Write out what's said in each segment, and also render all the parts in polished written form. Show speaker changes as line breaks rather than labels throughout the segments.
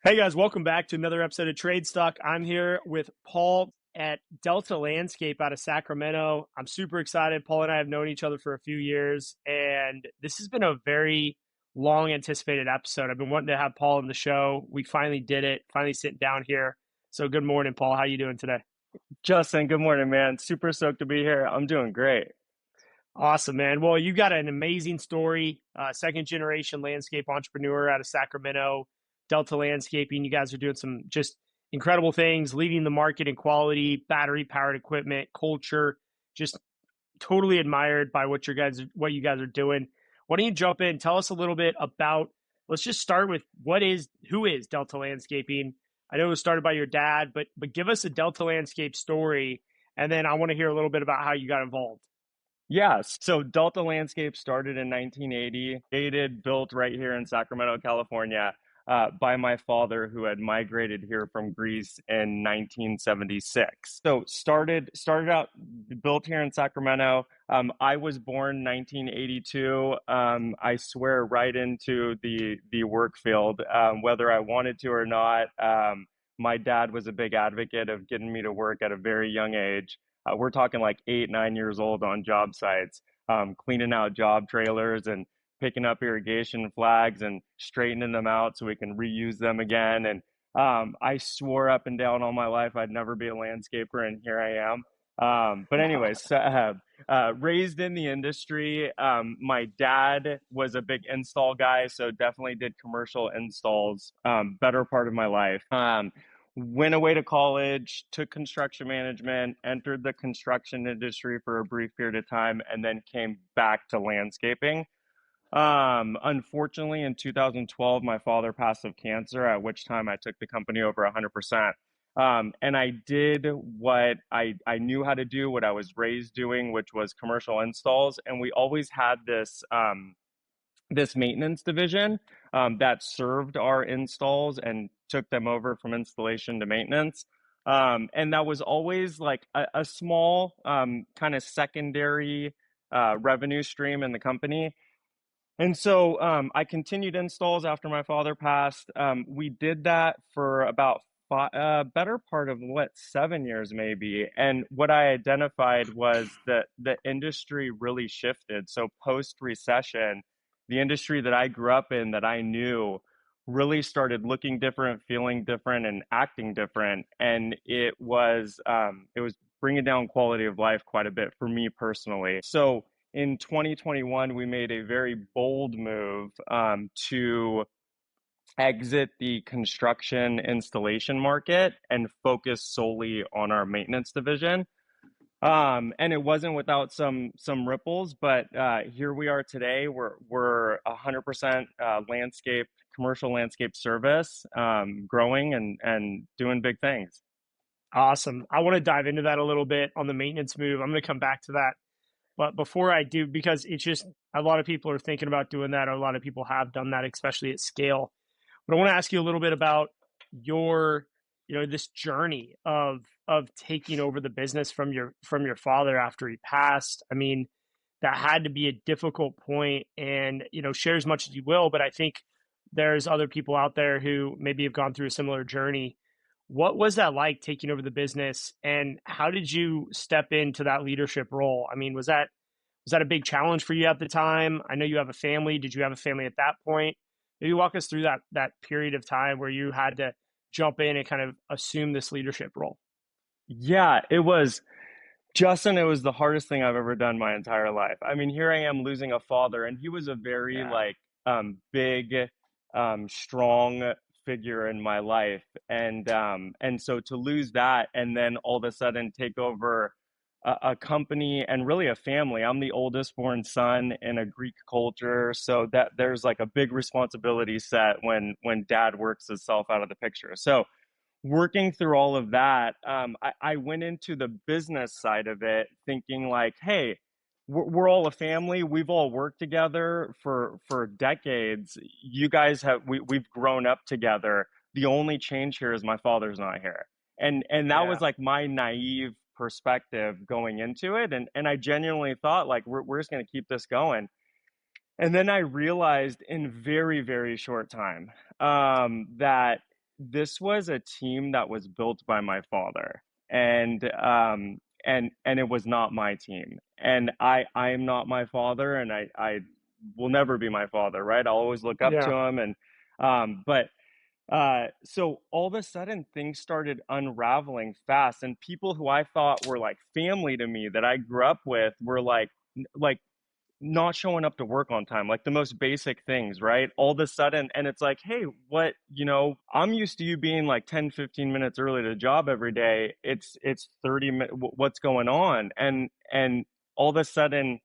Hey guys, welcome back to another episode of Trade Stock. I'm here with Paul at Delta Landscape out of Sacramento. I'm super excited. Paul and I have known each other for a few years, and this has been a very long anticipated episode. I've been wanting to have Paul on the show. We finally did it, finally sitting down here. So good morning, Paul. How you doing today?
Justin, good morning, man. Super stoked to be here. I'm doing great.
Awesome, man. Well, you got an amazing story. Second generation landscape entrepreneur out of Sacramento, Delta Landscaping. You guys are doing some just incredible things, leading the market in quality, battery powered equipment, culture. Just totally admired by what you guys are doing. Why don't you jump in? Tell us a little bit about. Let's just start with who is Delta Landscaping. I know it was started by your dad, but give us a Delta Landscape story, and then I want to hear a little bit about how you got involved.
Yes. So Delta Landscape started in 1980, created, built right here in Sacramento, California, by my father who had migrated here from Greece in 1976. So started out built here in Sacramento. I was born 1982. I swear right into the work field, whether I wanted to or not. My dad was a big advocate of getting me to work at a very young age. We're talking like 8, 9 years old on job sites, cleaning out job trailers and picking up irrigation flags and straightening them out so we can reuse them again. And I swore up and down all my life I'd never be a landscaper, and here I am. But anyways, raised in the industry. My dad was a big install guy, so definitely did commercial installs. Better part of my life. Went away to college, took construction management, entered the construction industry for a brief period of time, and then came back to landscaping. Unfortunately, in 2012, my father passed of cancer, at which time I took the company over 100%. And I did what I knew how to do, what I was raised doing, which was commercial installs. And we always had this maintenance division that served our installs and took them over from installation to maintenance. And that was always like a small kind of secondary revenue stream in the company. And so I continued installs after my father passed. We did that for about better part of 7 years maybe. And what I identified was that the industry really shifted. So post recession, the industry that I grew up in, that I knew, really started looking different, feeling different, and acting different. And it was bringing down quality of life quite a bit for me personally. So in 2021, we made a very bold move to exit the construction installation market and focus solely on our maintenance division. And it wasn't without some ripples, but here we are today. We're 100% landscape commercial landscape service, growing and doing big things.
Awesome. I want to dive into that a little bit on the maintenance move. I'm going to come back to that. But before I do, because it's just a lot of people are thinking about doing that, or a lot of people have done that, especially at scale. But I want to ask you a little bit about your, this journey of taking over the business from your father after he passed. I mean, that had to be a difficult point, and share as much as you will. But I think there's other people out there who maybe have gone through a similar journey. What was that like taking over the business, and how did you step into that leadership role? I mean, was that a big challenge for you at the time? I know you have a family. Did you have a family at that point? Maybe walk us through that period of time where you had to jump in and kind of assume this leadership role.
Yeah, it was. Justin, it was the hardest thing I've ever done my entire life. I mean, here I am losing a father, and he was a very
Yeah.
like big, strong figure in my life, and so to lose that, and then all of a sudden take over a company and really a family. I'm the oldest born son in a Greek culture, so that there's like a big responsibility set when dad works himself out of the picture. So working through all of that, I went into the business side of it thinking like, hey, we're all a family. We've all worked together for decades. You guys we've grown up together. The only change here is my father's not here. And that was
Yeah.
like my naive perspective going into it. And I genuinely thought like we're just gonna keep this going. And then I realized in very, very short time that this was a team that was built by my father, and and it was not my team. And I am not my father, and I will never be my father, right? I'll always look up to
Yeah,
him, and but so all of a sudden things started unraveling fast, and people who I thought were like family to me that I grew up with were like not showing up to work on time, like the most basic things, right? All of a sudden, and it's like, hey, what, I'm used to you being like 10, 15 minutes early to the job every day. It's 30 minutes, what's going on? And all of a sudden,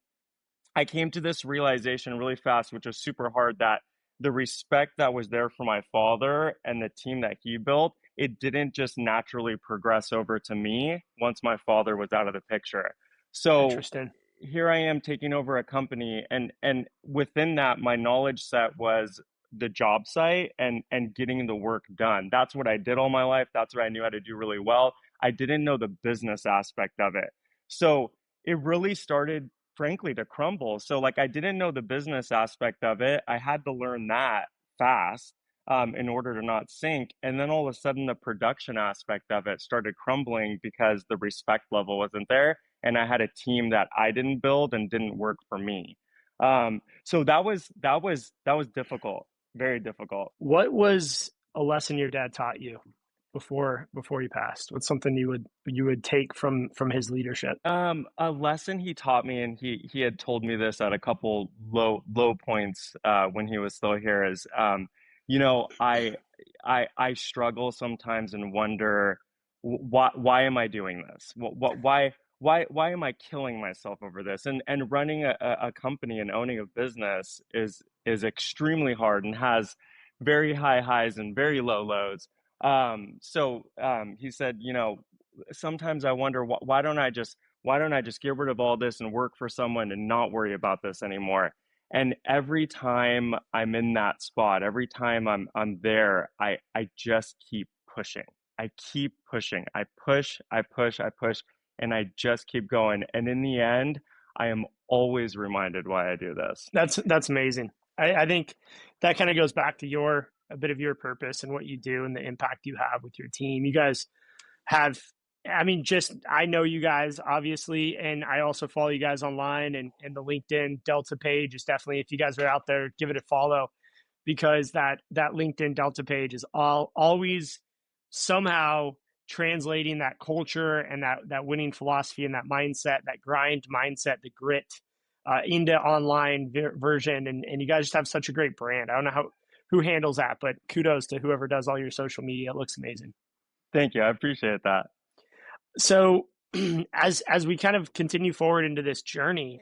I came to this realization really fast, which was super hard, that the respect that was there for my father and the team that he built, it didn't just naturally progress over to me once my father was out of the picture. So
interesting.
here I am taking over a company, and within that, my knowledge set was the job site and getting the work done. That's what I did all my life. That's what I knew how to do really well. I didn't know the business aspect of it. So it really started, frankly, to crumble. So like I didn't know the business aspect of it. I had to learn that fast in order to not sink. And then all of a sudden, the production aspect of it started crumbling because the respect level wasn't there, and I had a team that I didn't build and didn't work for me. So that was difficult, very difficult.
What was a lesson your dad taught you before he passed? What's something you would take from his leadership?
A lesson he taught me, and he had told me this at a couple low points when he was still here, is you know, I struggle sometimes and wonder, why am I doing this? Why am I killing myself over this? And running a company and owning a business is extremely hard and has very high highs and very low lows. He said, sometimes I wonder, why don't I just get rid of all this and work for someone and not worry about this anymore? And every time I'm in that spot, every time I'm there, I just keep pushing. I keep pushing. I push, I push, I push, and I just keep going. And in the end, I am always reminded why I do this.
That's amazing. I think that kind of goes back to your a bit of your purpose and what you do and the impact you have with your team. You guys have, I mean, just I know you guys obviously, and I also follow you guys online, and the LinkedIn Delta page is definitely, if you guys are out there, give it a follow, because that LinkedIn Delta page is always somehow translating that culture and that winning philosophy and that mindset, that grind mindset, the grit into online version. And you guys just have such a great brand. I don't know who handles that, but kudos to whoever does all your social media. It looks amazing.
Thank you. I appreciate that.
So as we kind of continue forward into this journey,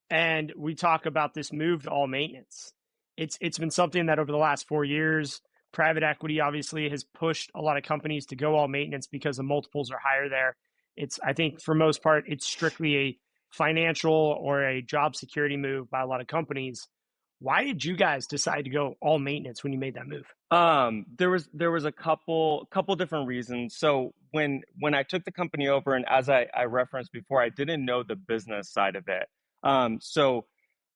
and we talk about this move to all maintenance, it's been something that over the last 4 years, private equity obviously has pushed a lot of companies to go all maintenance because the multiples are higher there. It's, I think for most part, it's strictly a financial or a job security move by a lot of companies. Why did you guys decide to go all maintenance when you made that move?
There was a couple different reasons. So when I took the company over, and as I referenced before, I didn't know the business side of it. So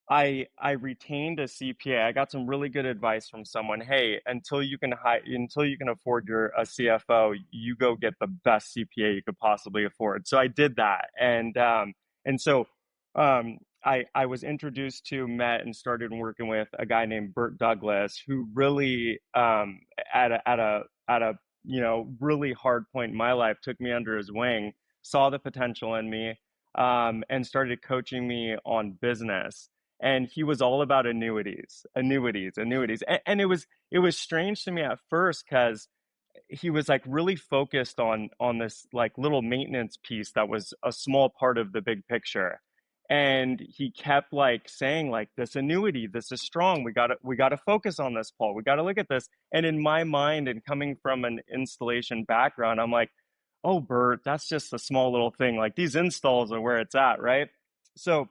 I retained a CPA. I got some really good advice from someone. Hey, until you can afford a CFO, you go get the best CPA you could possibly afford. So I did that, and I was introduced to, met, and started working with a guy named Burt Douglas, who really at a really hard point in my life took me under his wing, saw the potential in me, and started coaching me on business. And he was all about annuities, annuities, annuities. And it was strange to me at first because he was like really focused on this like little maintenance piece that was a small part of the big picture. And he kept like saying like, this annuity, this is strong, we got to focus on this, Paul, we got to look at this. And in my mind, and coming from an installation background, I'm like, oh, Bert, that's just a small little thing, like these installs are where it's at, right? So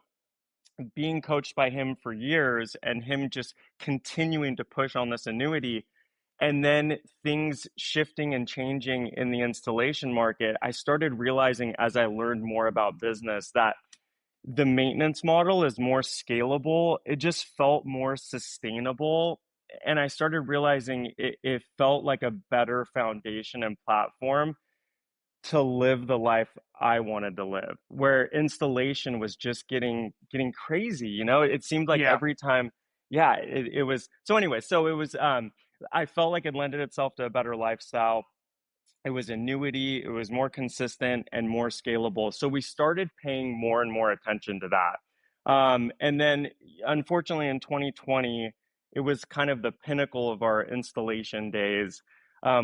being coached by him for years, and him just continuing to push on this annuity, and then things shifting and changing in the installation market, I started realizing, as I learned more about business, that the maintenance model is more scalable. It just felt more sustainable. and I started realizing it felt like a better foundation and platform to live the life I wanted to live, where installation was just getting crazy. It seemed like
Yeah.
every time, yeah, it was. So anyway, so it was. I felt like it lended itself to a better lifestyle. It was annuity, it was more consistent and more scalable. So we started paying more and more attention to that. And then, unfortunately, in 2020, it was kind of the pinnacle of our installation days.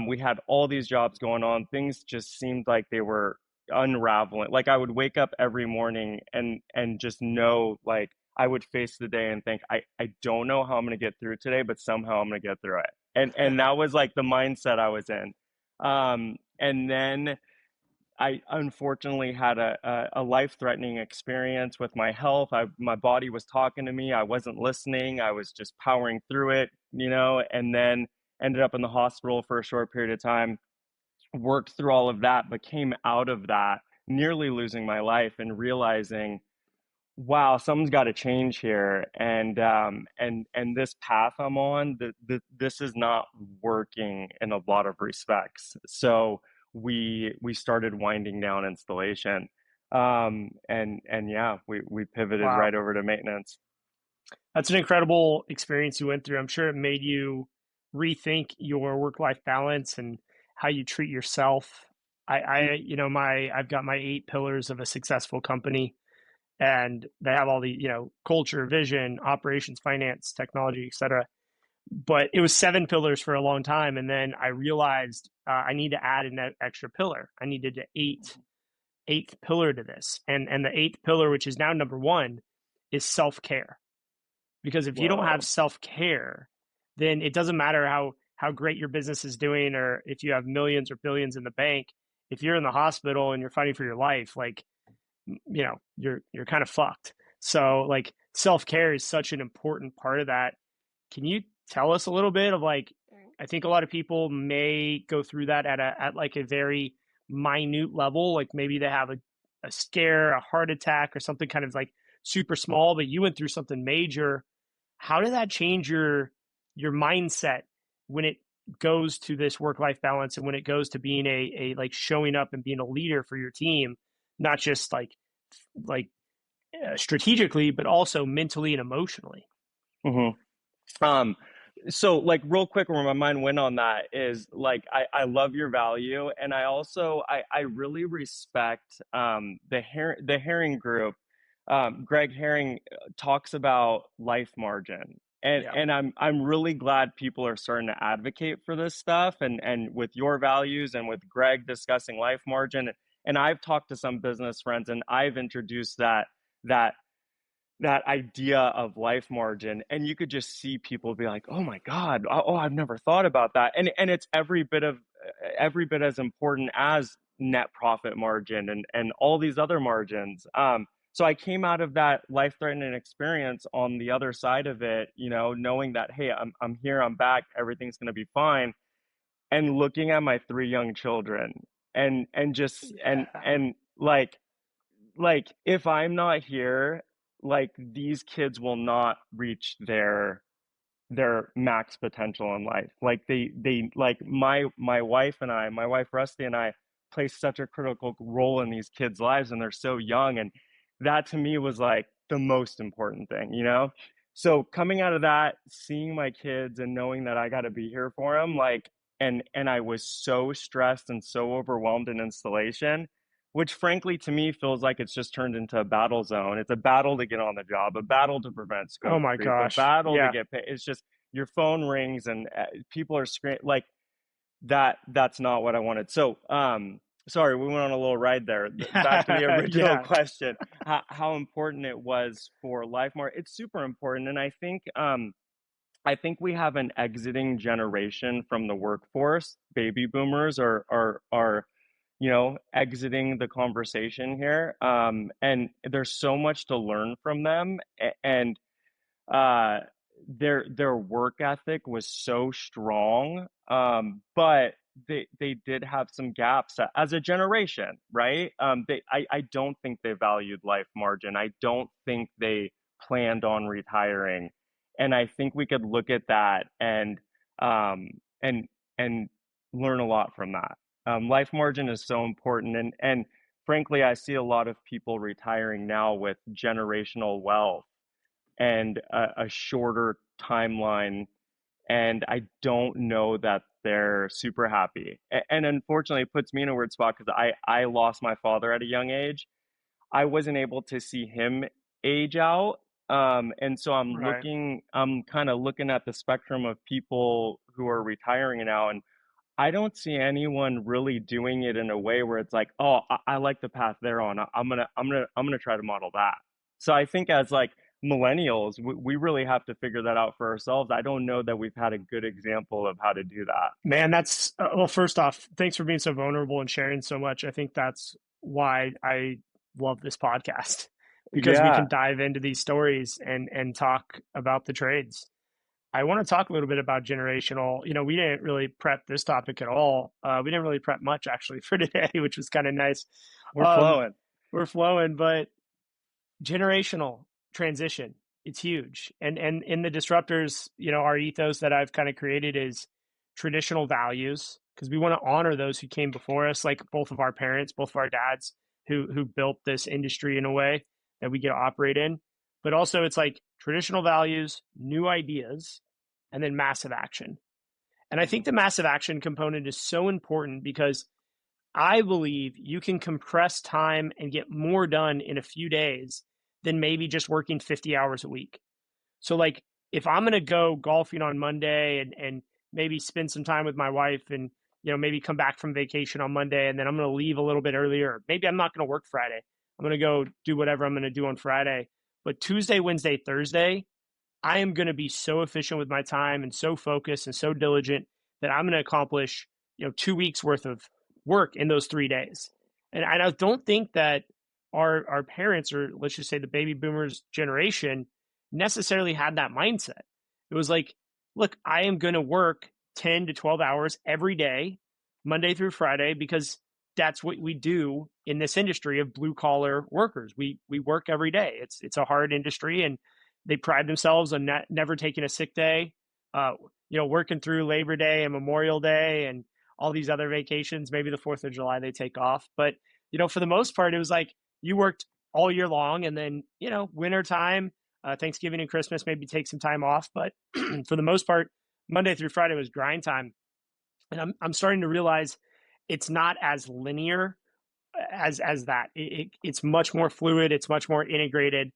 We had all these jobs going on. Things just seemed like they were unraveling. Like I would wake up every morning and just know, like I would face the day and think, I don't know how I'm going to get through today, but somehow I'm going to get through it. And that was like the mindset I was in. And then I unfortunately had a life-threatening experience with my health. My body was talking to me. I wasn't listening. I was just powering through it, and then ended up in the hospital for a short period of time, worked through all of that, but came out of that nearly losing my life and realizing, wow, something's got to change here, and this path I'm on, this is not working in a lot of respects. So we started winding down installation, and yeah, we pivoted
Wow.
right over to maintenance.
That's an incredible experience you went through. I'm sure it made you rethink your work-life balance and how you treat yourself. I've got my 8 pillars of a successful company, and they have all the, culture, vision, operations, finance, technology, etc. But it was 7 pillars for a long time, and then I realized I need to add an extra pillar. I needed an eighth pillar to this, and the eighth pillar, which is now number one, is self care. Because if you don't have
Whoa.
self care, then it doesn't matter how great your business is doing, or if you have millions or billions in the bank. If you're in the hospital and you're fighting for your life, like, you're kind of fucked. So like self care is such an important part of that. Can you tell us a little bit of, like, I think a lot of people may go through that at like a very minute level, like maybe they have a scare, a heart attack, or something kind of like super small, but you went through something major. How did that change your mindset when it goes to this work life balance, and when it goes to being a like showing up and being a leader for your team, not just like strategically, but also mentally and emotionally?
Hmm. Um, so like real quick, where my mind went on that is like I love your value, and I really respect the Herring group. Greg Herring talks about life margin. And
Yeah.
and I'm really glad people are starting to advocate for this stuff, and with your values and with Greg discussing life margin. And I've talked to some business friends, and I've introduced that that idea of life margin, and you could just see people be like, oh my god, oh, I've never thought about that. And it's every bit as important as net profit margin and all these other margins. So I came out of that life threatening experience on the other side of it, knowing that, hey, I'm here, I'm back, everything's going to be fine, and looking at my 3 young children, and just
Yeah.
and like if I'm not here, like these kids will not reach their max potential in life. Like they like my wife Rusty and I play such a critical role in these kids' lives, and they're so young, and that to me was like the most important thing. So coming out of that, seeing my kids and knowing that I got to be here for them, like, and I was so stressed and so overwhelmed in installation, which frankly to me feels like it's just turned into a battle zone. It's a battle to get on the job, a battle to prevent
Oh
scope
my
creep, a
gosh.
battle to
Yeah.
get paid. It's just your phone rings and people are screaming like that. That's not what I wanted. So, sorry, we went on a little ride there. Back to the original
Yeah.
question, how important it was for LifeMart. It's super important, and I think we have an exiting generation from the workforce. Baby boomers are exiting the conversation here. And there's so much to learn from them. And uh, their work ethic was so strong. But they did have some gaps as a generation, right? I don't think they valued life margin. I don't think they planned on retiring. And I think we could look at that um, and and learn a lot from that. Life margin is so important, and frankly, I see a lot of people retiring now with generational wealth and a shorter timeline, and I don't know that they're super happy. And unfortunately, it puts me in a weird spot because I lost my father at a young age. I wasn't able to see him age out. And so
Right.
I'm kind of looking at the spectrum of people who are retiring now, and I don't see anyone really doing it in a way where it's like, oh, I like the path they're on. I'm gonna try to model that. So I think as like millennials, we really have to figure that out for ourselves. I don't know that we've had a good example of how to do that.
Man, that's well, first off, thanks for being so vulnerable and sharing so much. I think that's why I love this podcast because we can
Yeah,
dive into these stories and talk about the trades. I want to talk a little bit about generational. We didn't really prep this topic at all. We didn't really prep much actually for today, which was kind of nice.
we're
Um,
flowing.
we're flowing, but generational transition, it's huge. And in the disruptors, our ethos that I've kind of created is traditional values because we want to honor those who came before us, like both of our parents, both of our dads who built this industry in a way that we get to operate in. But also it's like traditional values, new ideas, and then massive action. And I think the massive action component is so important because I believe you can compress time and get more done in a few days than maybe just working 50 hours a week. So, like, if I'm going to go golfing on Monday and maybe spend some time with my wife and, maybe come back from vacation on Monday and then I'm going to leave a little bit earlier, maybe I'm not going to work Friday. I'm going to go do whatever I'm going to do on Friday. But Tuesday, Wednesday, Thursday, I am going to be so efficient with my time and so focused and so diligent that I'm going to accomplish, 2 weeks worth of work in those 3 days. And I don't think that our parents, or let's just say the baby boomers generation, necessarily had that mindset. It was like, look, I am going to work 10 to 12 hours every day, Monday through Friday, because that's what we do in this industry of blue collar workers. We work every day. It's a hard industry, and they pride themselves on never taking a sick day, working through Labor Day and Memorial Day and all these other vacations. Maybe the 4th of July they take off. But, for the most part, it was like you worked all year long. And then, winter time, Thanksgiving and Christmas, maybe take some time off. But for the most part, Monday through Friday was grind time. And I'm starting to realize it's not as linear as that. It's much more fluid. It's much more integrated.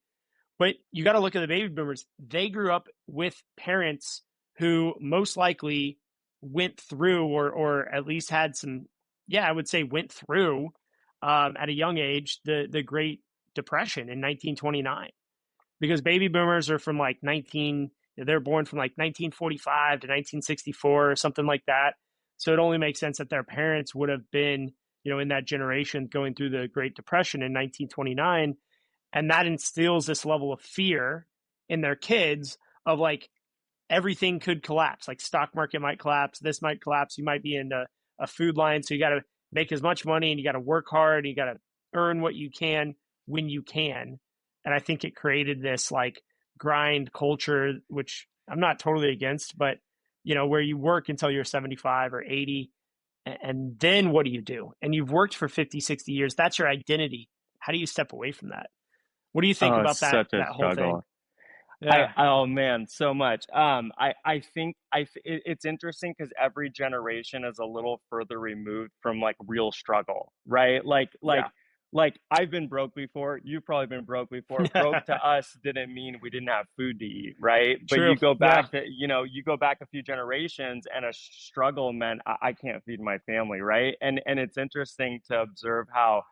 But you got to look at the baby boomers. They grew up with parents who most likely went through or at least had some, yeah, I would say went through at a young age the Great Depression in 1929. Because baby boomers are from like they're born from like 1945 to 1964 or something like that. So it only makes sense that their parents would have been, in that generation going through the Great Depression in 1929, and that instills this level of fear in their kids of like everything could collapse, like stock market might collapse, this might collapse, you might be in a food line, so you got to make as much money and you got to work hard and you got to earn what you can when you can. And I think it created this like grind culture, which I'm not totally against, but where you work until you're 75 or 80, and then what do? And you've worked for 50, 60 years, that's your identity. How do you step away from that? What do you think
Oh, it's
about that
such a
that whole thing?
struggle.
Yeah,
Oh man, so much. I think it's interesting because every generation is a little further removed from like real struggle, right?
yeah,
Like I've been broke before. You've probably been broke before. Broke to us didn't mean we didn't have food to eat, right? But
true.
you go
Yeah,
back to, you go back a few generations and a struggle meant I can't feed my family, right? And it's interesting to observe how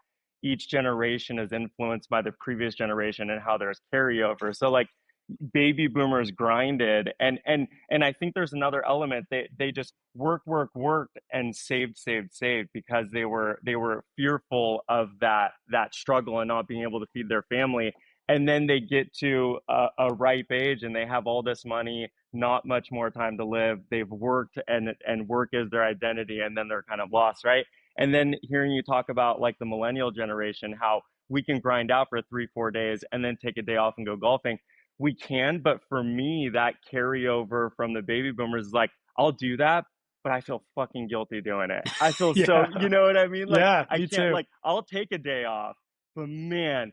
each generation is influenced by the previous generation and how there's carryover. So like baby boomers grinded, and I think there's another element. They just worked and saved because they were fearful of that struggle and not being able to feed their family. And then they get to a ripe age and they have all this money, not much more time to live. They've worked, and work is their identity, and then they're kind of lost, right? And then hearing you talk about like the millennial generation, how we can grind out for 3 4 days and then take a day off and go golfing. we can, but for me, that carryover from the baby boomers is like, I'll do that, but I feel fucking guilty doing it. I feel so,
Yeah.
you know what I mean? Like,
Yeah,
I
me
can't,
too.
like, I'll take a day off, but man,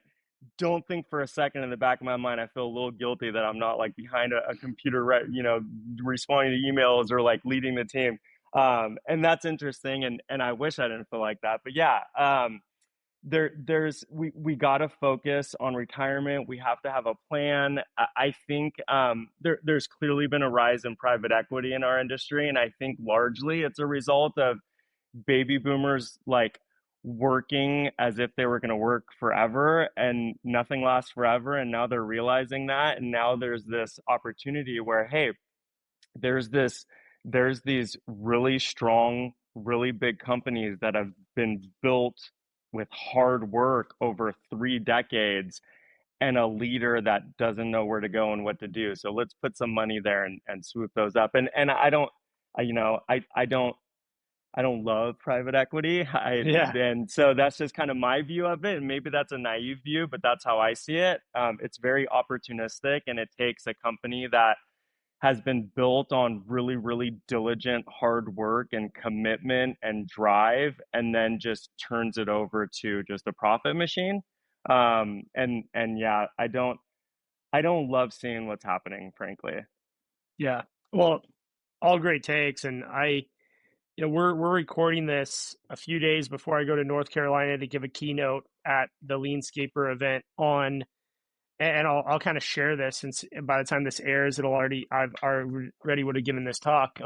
don't think for a second in the back of my mind, I feel a little guilty that I'm not like behind a computer, right? You know, responding to emails or like leading the team. And that's interesting. And I wish I didn't feel like that, but yeah, we got to focus on retirement. We have to have a plan. I think there's clearly been a rise in private equity in our industry, and I think largely it's a result of baby boomers like working as if they were going to work forever, and nothing lasts forever, and now they're realizing that, and now there's this opportunity where, hey, there's this there's these really strong, really big companies that have been built with hard work over 3 decades, and a leader that doesn't know where to go and what to do. So let's put some money there and swoop those up. And I don't, you know, I don't love private equity. I
Yeah.
And so that's just kind of my view of it. And maybe that's a naive view, but that's how I see it. It's very opportunistic, and it takes a company that has been built on really, really diligent hard work and commitment and drive, and then just turns it over to just a profit machine. And yeah, I don't love seeing what's happening, frankly.
Yeah. Well, all great takes. And we're recording this a few days before I go to North Carolina to give a keynote at the Leanscaper event on, and I'll kind of share this since by the time this airs, I've already would have given this talk.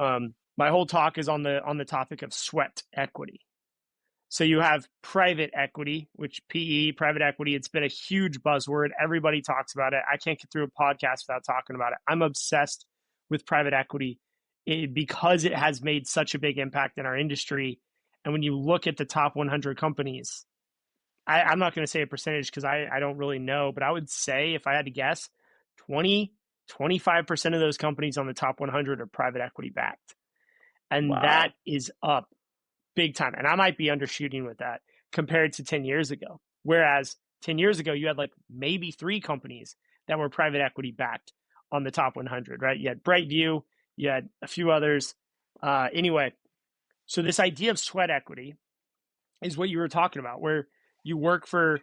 My whole talk is on the topic of sweat equity. So you have private equity, which PE, private equity, it's been a huge buzzword. Everybody talks about it. I can't get through a podcast without talking about it. I'm obsessed with private equity because it has made such a big impact in our industry. And when you look at the top 100 companies, I'm not going to say a percentage because I don't really know, but I would say if I had to guess, 25% of those companies on the top 100 are private equity backed. And that
Wow.
is up big time. And I might be undershooting with that compared to 10 years ago. Whereas 10 years ago, you had like maybe 3 companies that were private equity backed on the top 100, right? You had Brightview, you had a few others. Anyway, so this idea of sweat equity is what you were talking about, where you work for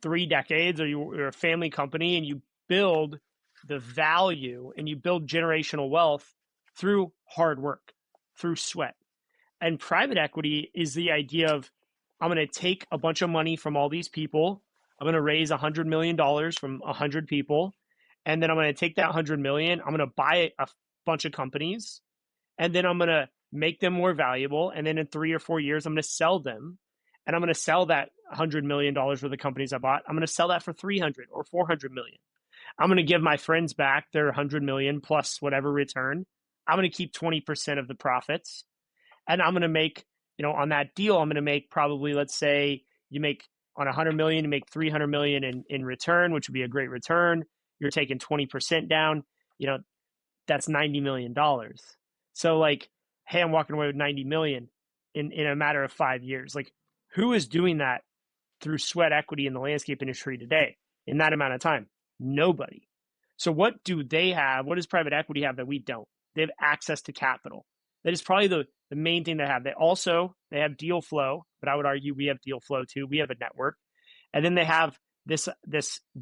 3 decades or you're a family company and you build the value and you build generational wealth through hard work, through sweat. And private equity is the idea of I'm going to take a bunch of money from all these people. I'm going to raise $100 million from 100 people. And then I'm going to take that 100 million. I'm going to buy a bunch of companies. And then I'm going to make them more valuable. And then in 3 or 4 years, I'm going to sell them. And I'm going to sell that $100 million worth of companies I bought. I'm going to sell that for 300 or 400 million. I'm going to give my friends back their 100 million plus whatever return. I'm going to keep 20% of the profits, and I'm going to make, on that deal, I'm going to make probably, let's say you make on 100 million, you make 300 million in return, which would be a great return. You're taking 20% down, that's $90 million. So like, hey, I'm walking away with 90 million in a matter of 5 years. Like, who is doing that through sweat equity in the landscape industry today in that amount of time? Nobody. So what do they have? What does private equity have that we don't? They have access to capital. That is probably the main thing they have. They have deal flow, but I would argue we have deal flow too. We have a network. And then they have this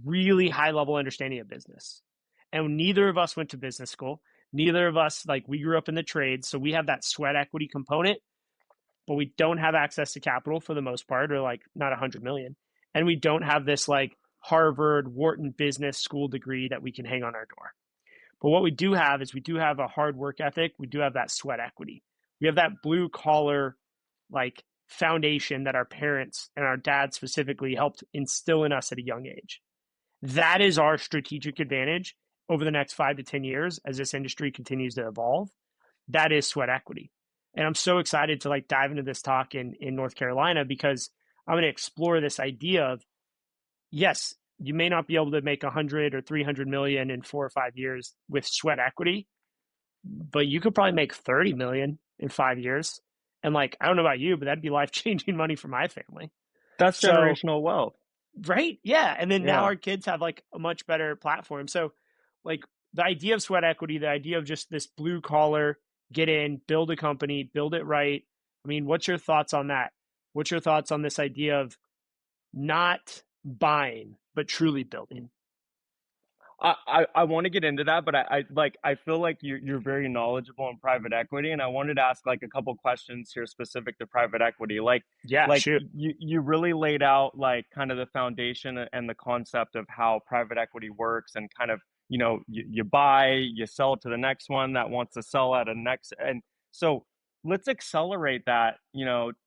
really high level understanding of business. And neither of us went to business school. Neither of us, like, we grew up in the trades. So we have that sweat equity component, but we don't have access to capital for the most part, or like not 100 million. And we don't have this like Harvard, Wharton business school degree that we can hang on our door. But what we do have is we do have a hard work ethic. We do have that sweat equity. We have that blue collar like foundation that our parents and our dad specifically helped instill in us at a young age. That is our strategic advantage over the next 5 to 10 years as this industry continues to evolve. That is sweat equity. And I'm so excited to like dive into this talk in North Carolina, because I'm going to explore this idea of, yes, you may not be able to make 100 or 300 million in 4 or 5 years with sweat equity, but you could probably make 30 million in 5 years. And like, I don't know about you, but that'd be life-changing money for my family.
That's
So,
generational wealth.
right. Yeah. And then now
Yeah.
our kids have like a much better platform. So like the idea of sweat equity, the idea of just this blue collar, get in, build a company, build it right. I mean, what's your thoughts on that? What's your thoughts on this idea of not buying, but truly building?
I want to get into that, but I feel like you're very knowledgeable in private equity, and I wanted to ask like a couple questions here specific to private equity.
Yeah,
Like
shoot.
you really laid out like kind of the foundation and the concept of how private equity works, and kind of, you buy, you sell to the next one that wants to sell at a next, and so let's accelerate that,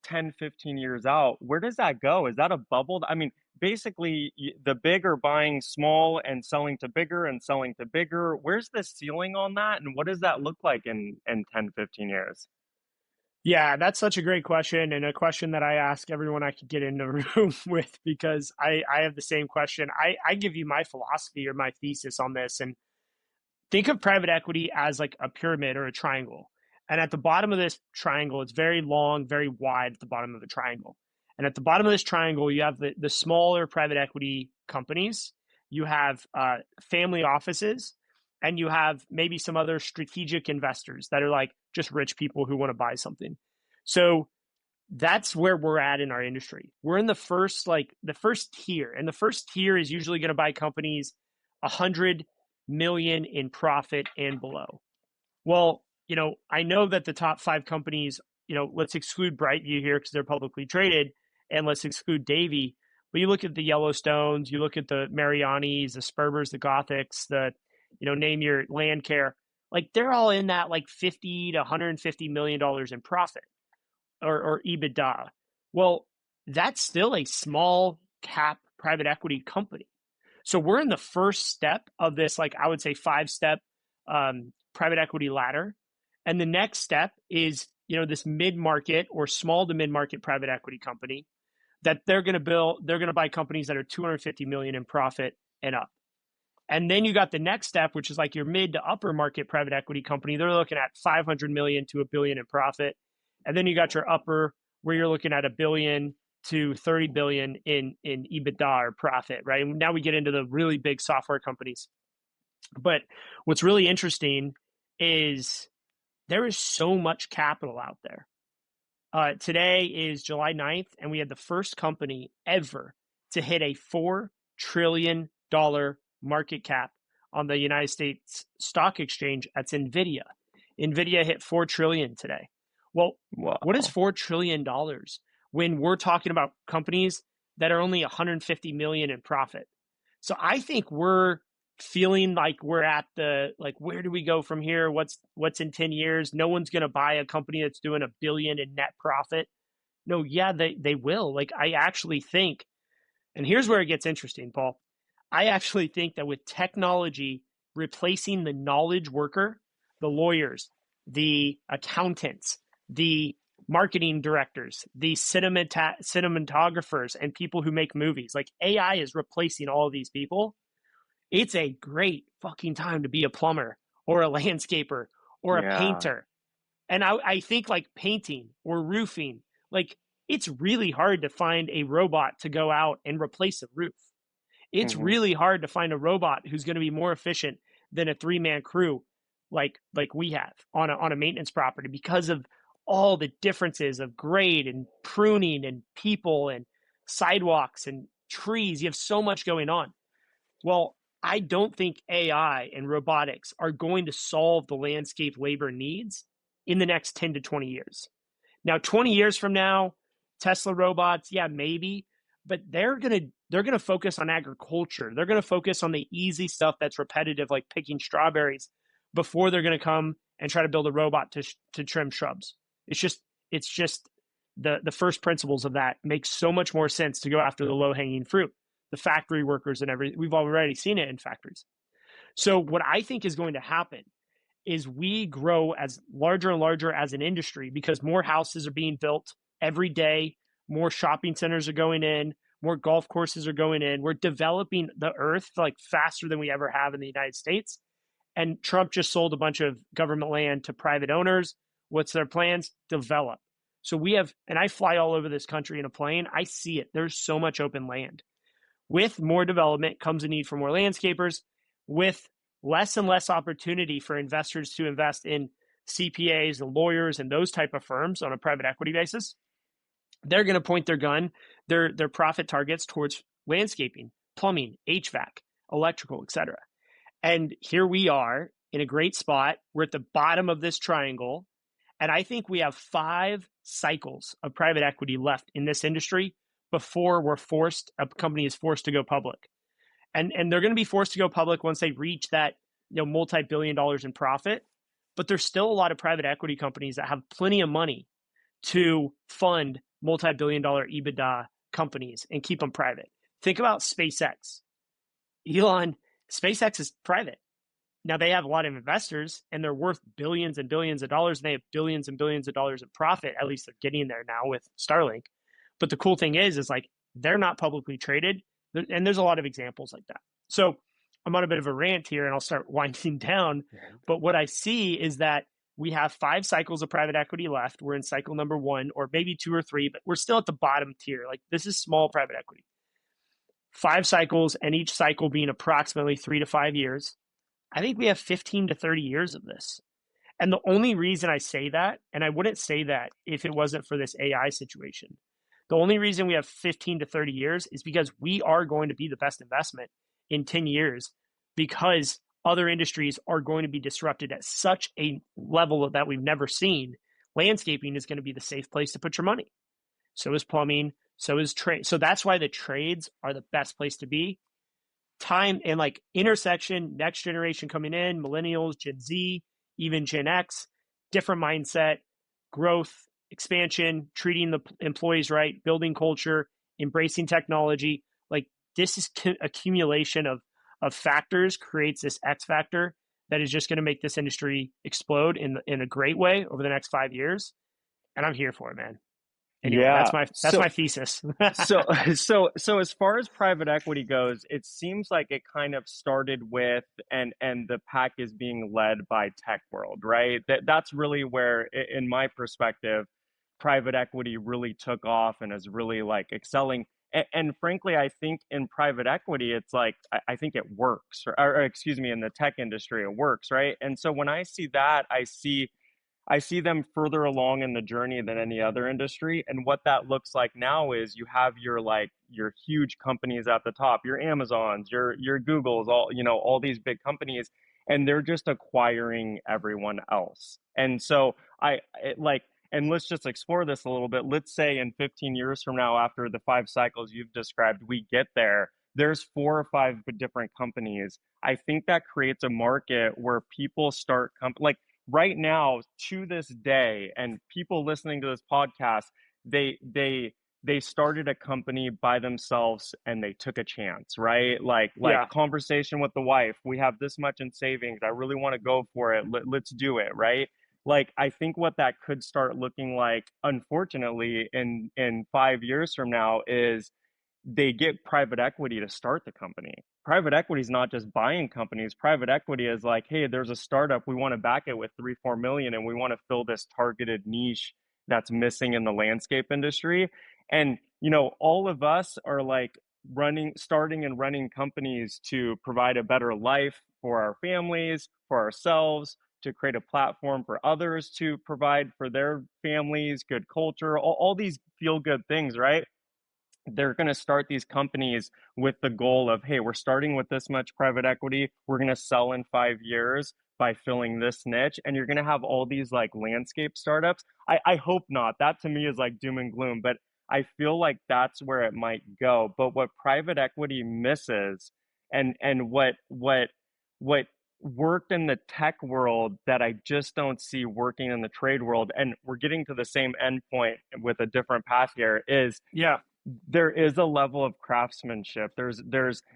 10, 15 years out. Where does that go? Is that a bubble? I mean, basically the big are buying small and selling to bigger and selling to bigger. Where's the ceiling on that, and what does that look like in 10, 15 years?
Yeah, that's such a great question, and a question that I ask everyone I could get in the room with, because I have the same question. I give you my philosophy or my thesis on this, and think of private equity as like a pyramid or a triangle. And at the bottom of this triangle, it's very long, very wide at the bottom of the triangle. And at the bottom of this triangle, you have the smaller private equity companies, you have family offices, and you have maybe some other strategic investors that are like just rich people who want to buy something. So that's where we're at in our industry. We're in the first tier, and the first tier is usually going to buy companies 100 million in profit and below. Well, I know that the top five companies, let's exclude Brightview here because they're publicly traded, and let's exclude Davy. But you look at the Yellowstones, you look at the Marianis, the Spurbers, the Gothics, name your Landcare, like they're all in that like 50 to $150 million in profit or EBITDA. Well, that's still a small cap private equity company. So we're in the first step of this, like I would say 5-step private equity ladder. And the next step is, this mid-market or small to mid-market private equity company that they're going to buy companies that are 250 million in profit and up. And then you got the next step, which is like your mid to upper market private equity company. They're looking at 500 million to $1 billion in profit. And then you got your upper, where you're looking at $1 billion to 30 billion in EBITDA or profit, right? And now we get into the really big software companies. But what's really interesting is there is so much capital out there. Today is July 9th, and we had the first company ever to hit a $4 trillion market cap on the United States Stock Exchange. That's NVIDIA. NVIDIA hit 4 trillion today. Well,
Wow.
what is $4 trillion when we're talking about companies that are only 150 million in profit? So I think we're feeling like we're at the, like, where do we go from here? What's in 10 years? No one's going to buy a company that's doing $1 billion in net profit. No, yeah, they will. Like, I actually think, and here's where it gets interesting, Paul. I actually think that with technology replacing the knowledge worker, the lawyers, the accountants, the marketing directors, the cinematographers, and people who make movies, like AI is replacing all of these people. It's a great fucking time to be a plumber or a landscaper or a
Yeah.
painter. And I think like painting or roofing, like it's really hard to find a robot to go out and replace a roof. It's
Hmm.
really hard to find a robot who's going to be more efficient than a 3-man crew like we have on a maintenance property, because of all the differences of grade and pruning and people and sidewalks and trees. You have so much going on. Well, I don't think AI and robotics are going to solve the landscape labor needs in the next 10 to 20 years. Now, 20 years from now, Tesla robots, yeah, maybe, but they're going to focus on agriculture. They're going to focus on the easy stuff that's repetitive, like picking strawberries, before they're going to come and try to build a robot to trim shrubs. It's just the first principles of that makes so much more sense to go after the low-hanging fruit, the factory workers and everything. We've already seen it in factories. So what I think is going to happen is we grow as larger and larger as an industry, because more houses are being built every day, more shopping centers are going in, more golf courses are going in. We're developing the earth like faster than we ever have in the United States. And Trump just sold a bunch of government land to private owners. What's their plans? Develop. So we have, and I fly all over this country in a plane. I see it. There's so much open land. With more development comes a need for more landscapers. With less and less opportunity for investors to invest in CPAs and lawyers and those type of firms on a private equity basis. They're going to point their gun, their profit targets towards landscaping, plumbing, HVAC, electrical, etc. And here we are in a great spot. We're at the bottom of this triangle. And I think we have 5 cycles of private equity left in this industry before a company is forced to go public. And they're going to be forced to go public once they reach that, multi-billion dollars in profit. But there's still a lot of private equity companies that have plenty of money to fund multi-billion dollar EBITDA companies and keep them private. Think about SpaceX. SpaceX is private. Now they have a lot of investors and they're worth billions and billions of dollars. And they have billions and billions of dollars in profit. At least they're getting there now with Starlink. But the cool thing is like they're not publicly traded. And there's a lot of examples like that. So I'm on a bit of a rant here and I'll start winding down. But what I see is that we have 5 cycles of private equity left. We're in cycle number 1 or maybe 2 or 3, but we're still at the bottom tier. Like this is small private equity. 5 cycles and each cycle being approximately 3 to 5 years. I think we have 15 to 30 years of this. And the only reason I say that, and I wouldn't say that if it wasn't for this AI situation, the only reason we have 15 to 30 years is because we are going to be the best investment in 10 years because other industries are going to be disrupted at such a level that we've never seen. Landscaping is going to be the safe place to put your money. So is plumbing, so is trade. So that's why the trades are the best place to be. Time and like intersection, next generation coming in, millennials, Gen Z, even Gen X, different mindset, growth, expansion, treating the employees right, building culture, embracing technology. Like this is accumulation of factors creates this X factor that is just going to make this industry explode in a great way over the next 5 years. And I'm here for it, man. Anyway,
Yeah.
that's my thesis.
So as far as private equity goes, it seems like it kind of started with and the pack is being led by tech world, right? That's really where, in my perspective, private equity really took off and is really like excelling. And frankly, I think in private equity, it's like I think it works, or excuse me, in the tech industry, it works, right? And so when I see that, I see them further along in the journey than any other industry. And what that looks like now is you have your huge companies at the top, your Amazons, your Googles, all these big companies, and they're just acquiring everyone else. And so and let's just explore this a little bit. Let's say in 15 years from now, after the 5 cycles you've described, we get there. There's 4 or 5 different companies. I think that creates a market where people start like right now to this day, and people listening to this podcast, they started a company by themselves and they took a chance, right? Like conversation with the wife, we have this much in savings, I really want to go for it, let's do it, right? Like I think what that could start looking like, unfortunately, in 5 years from now is they get private equity to start the company. Private equity is not just buying companies. Private equity is like, hey, there's a startup. We want to back it with 3-4 million and we want to fill this targeted niche that's missing in the landscape industry. And, all of us are like starting and running companies to provide a better life for our families, for ourselves, to create a platform for others to provide for their families, good culture, all these feel good things, right? They're going to start these companies with the goal of, hey, we're starting with this much private equity. We're going to sell in 5 years by filling this niche. And you're going to have all these like landscape startups. I hope not. That to me is like doom and gloom, but I feel like that's where it might go. But what private equity misses and what worked in the tech world that I just don't see working in the trade world, and we're getting to the same endpoint with a different path here, is there is a level of craftsmanship.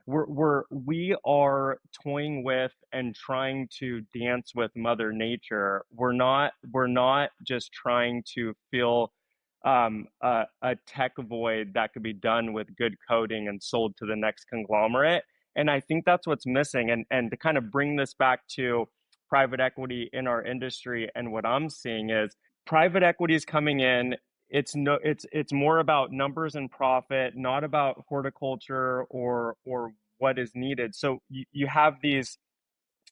We are toying with and trying to dance with Mother Nature. We're not just trying to fill a tech void that could be done with good coding and sold to the next conglomerate. And I think that's what's missing. And to kind of bring this back to private equity in our industry, and what I'm seeing is private equity is coming in. It's more about numbers and profit, not about horticulture or what is needed. So you have these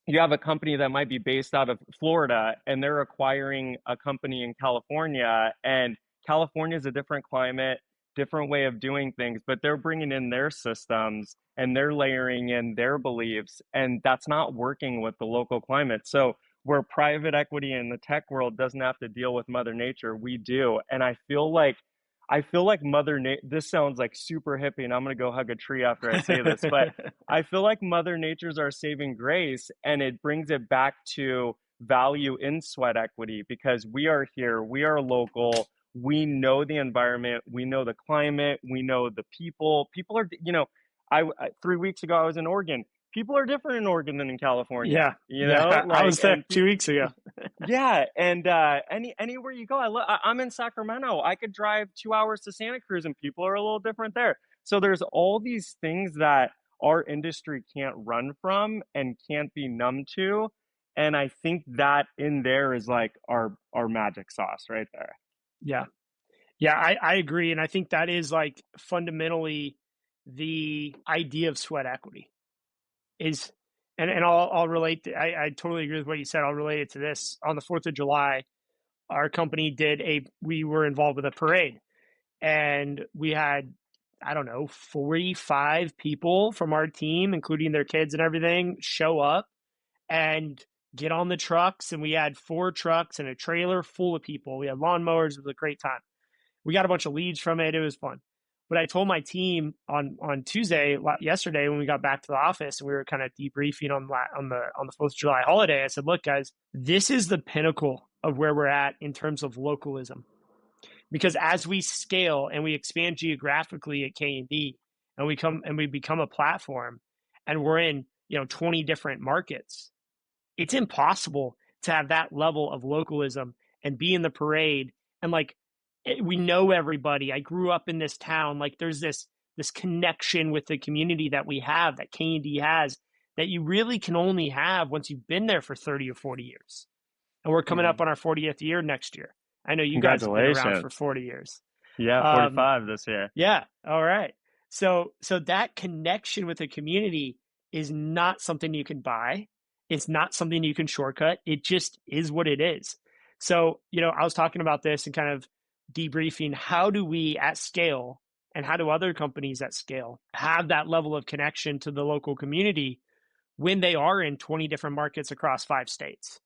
you have a company that might be based out of Florida and they're acquiring a company in California, and California is a different climate, different way of doing things, but they're bringing in their systems and they're layering in their beliefs, and that's not working with the local climate. So where private equity in the tech world doesn't have to deal with Mother Nature, we do. And I feel like Mother Nature, this sounds like super hippie, and I'm going to go hug a tree after I say this, but I feel like Mother Nature's our saving grace, and it brings it back to value in sweat equity because we are here, we are local, we know the environment, we know the climate, we know the people. People are, 3 weeks ago I was in Oregon. People are different in Oregon than in California,
Yeah, yeah. I
like,
was there
and
2 weeks ago.
yeah, and anywhere you go, I'm in Sacramento. I could drive 2 hours to Santa Cruz, and people are a little different there. So there's all these things that our industry can't run from and can't be numb to, and I think that in there is like our magic sauce right there.
Yeah, yeah. I agree, and I think that is like fundamentally the idea of sweat equity is, and I'll relate. I totally agree with what you said. I'll relate it to this. On the 4th of July, our company we were involved with a parade, and we had, I don't know, 45 people from our team, including their kids and everything, show up and get on the trucks. And we had 4 trucks and a trailer full of people. We had lawnmowers. It was a great time. We got a bunch of leads from it. It was fun. But I told my team on Tuesday, yesterday, when we got back to the office and we were kind of debriefing on the 4th of July holiday, I said, "Look, guys, this is the pinnacle of where we're at in terms of localism. Because as we scale and we expand geographically at K&D, and we become a platform, and we're in 20 different markets, it's impossible to have that level of localism and be in the parade, and like, we know everybody. I grew up in this town. Like, there's this connection with the community that we have, that K&D has, that you really can only have once you've been there for 30 or 40 years. And we're coming up
Mhm.
on our 40th year next year. I know you guys have been around for
Congratulations.
40 years.
Yeah,
Um,
45 this year.
yeah. All right. So that connection with the community is not something you can buy. It's not something you can shortcut. It just is what it is. So, I was talking about this and kind of debriefing, how do we at scale, and how do other companies at scale have that level of connection to the local community when they are in 20 different markets across 5 states?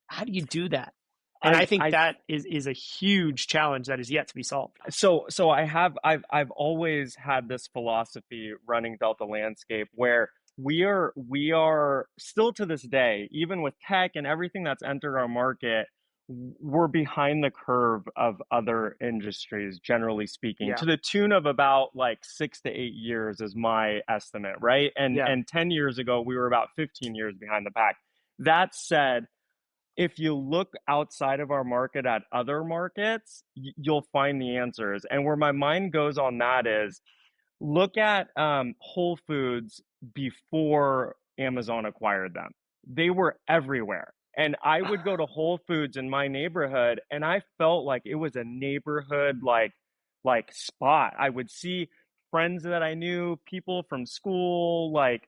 How do you do that? And I
I
think
I
that is a huge challenge that is yet to be solved.
so I've always had this philosophy running Delta Landscape where we are still to this day, even with tech and everything that's entered our market, we're behind the curve of other industries, generally speaking,
Yeah.
to the tune of about like 6 to 8 years is my estimate, right? And
Yeah.
and 10 years ago, we were about 15 years behind the pack. That said, if you look outside of our market at other markets, you'll find the answers. And where my mind goes on that is look at Whole Foods before Amazon acquired them. They were everywhere. And I would go to Whole Foods in my neighborhood and I felt like it was a neighborhood like spot. I would see friends that I knew, people from school, like,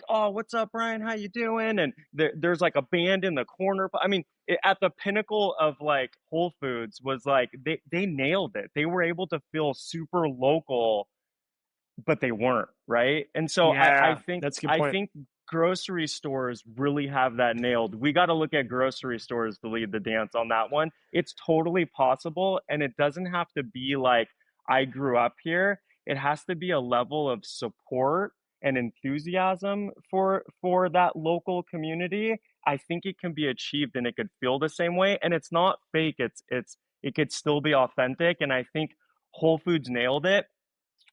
oh, what's up, Brian? How you doing? And there's like a band in the corner. I mean, at the pinnacle of like Whole Foods was like they nailed it. They were able to feel super local, but they weren't, right? And so I
Yeah.
think
That's a good
I
point.
think grocery stores really have that nailed. We got to look at grocery stores to lead the dance on that one. It's totally possible, and it doesn't have to be like I grew up here. It has to be a level of support and enthusiasm for that local community. I think it can be achieved and it could feel the same way, and it's not fake. It could still be authentic, and I think Whole Foods nailed it.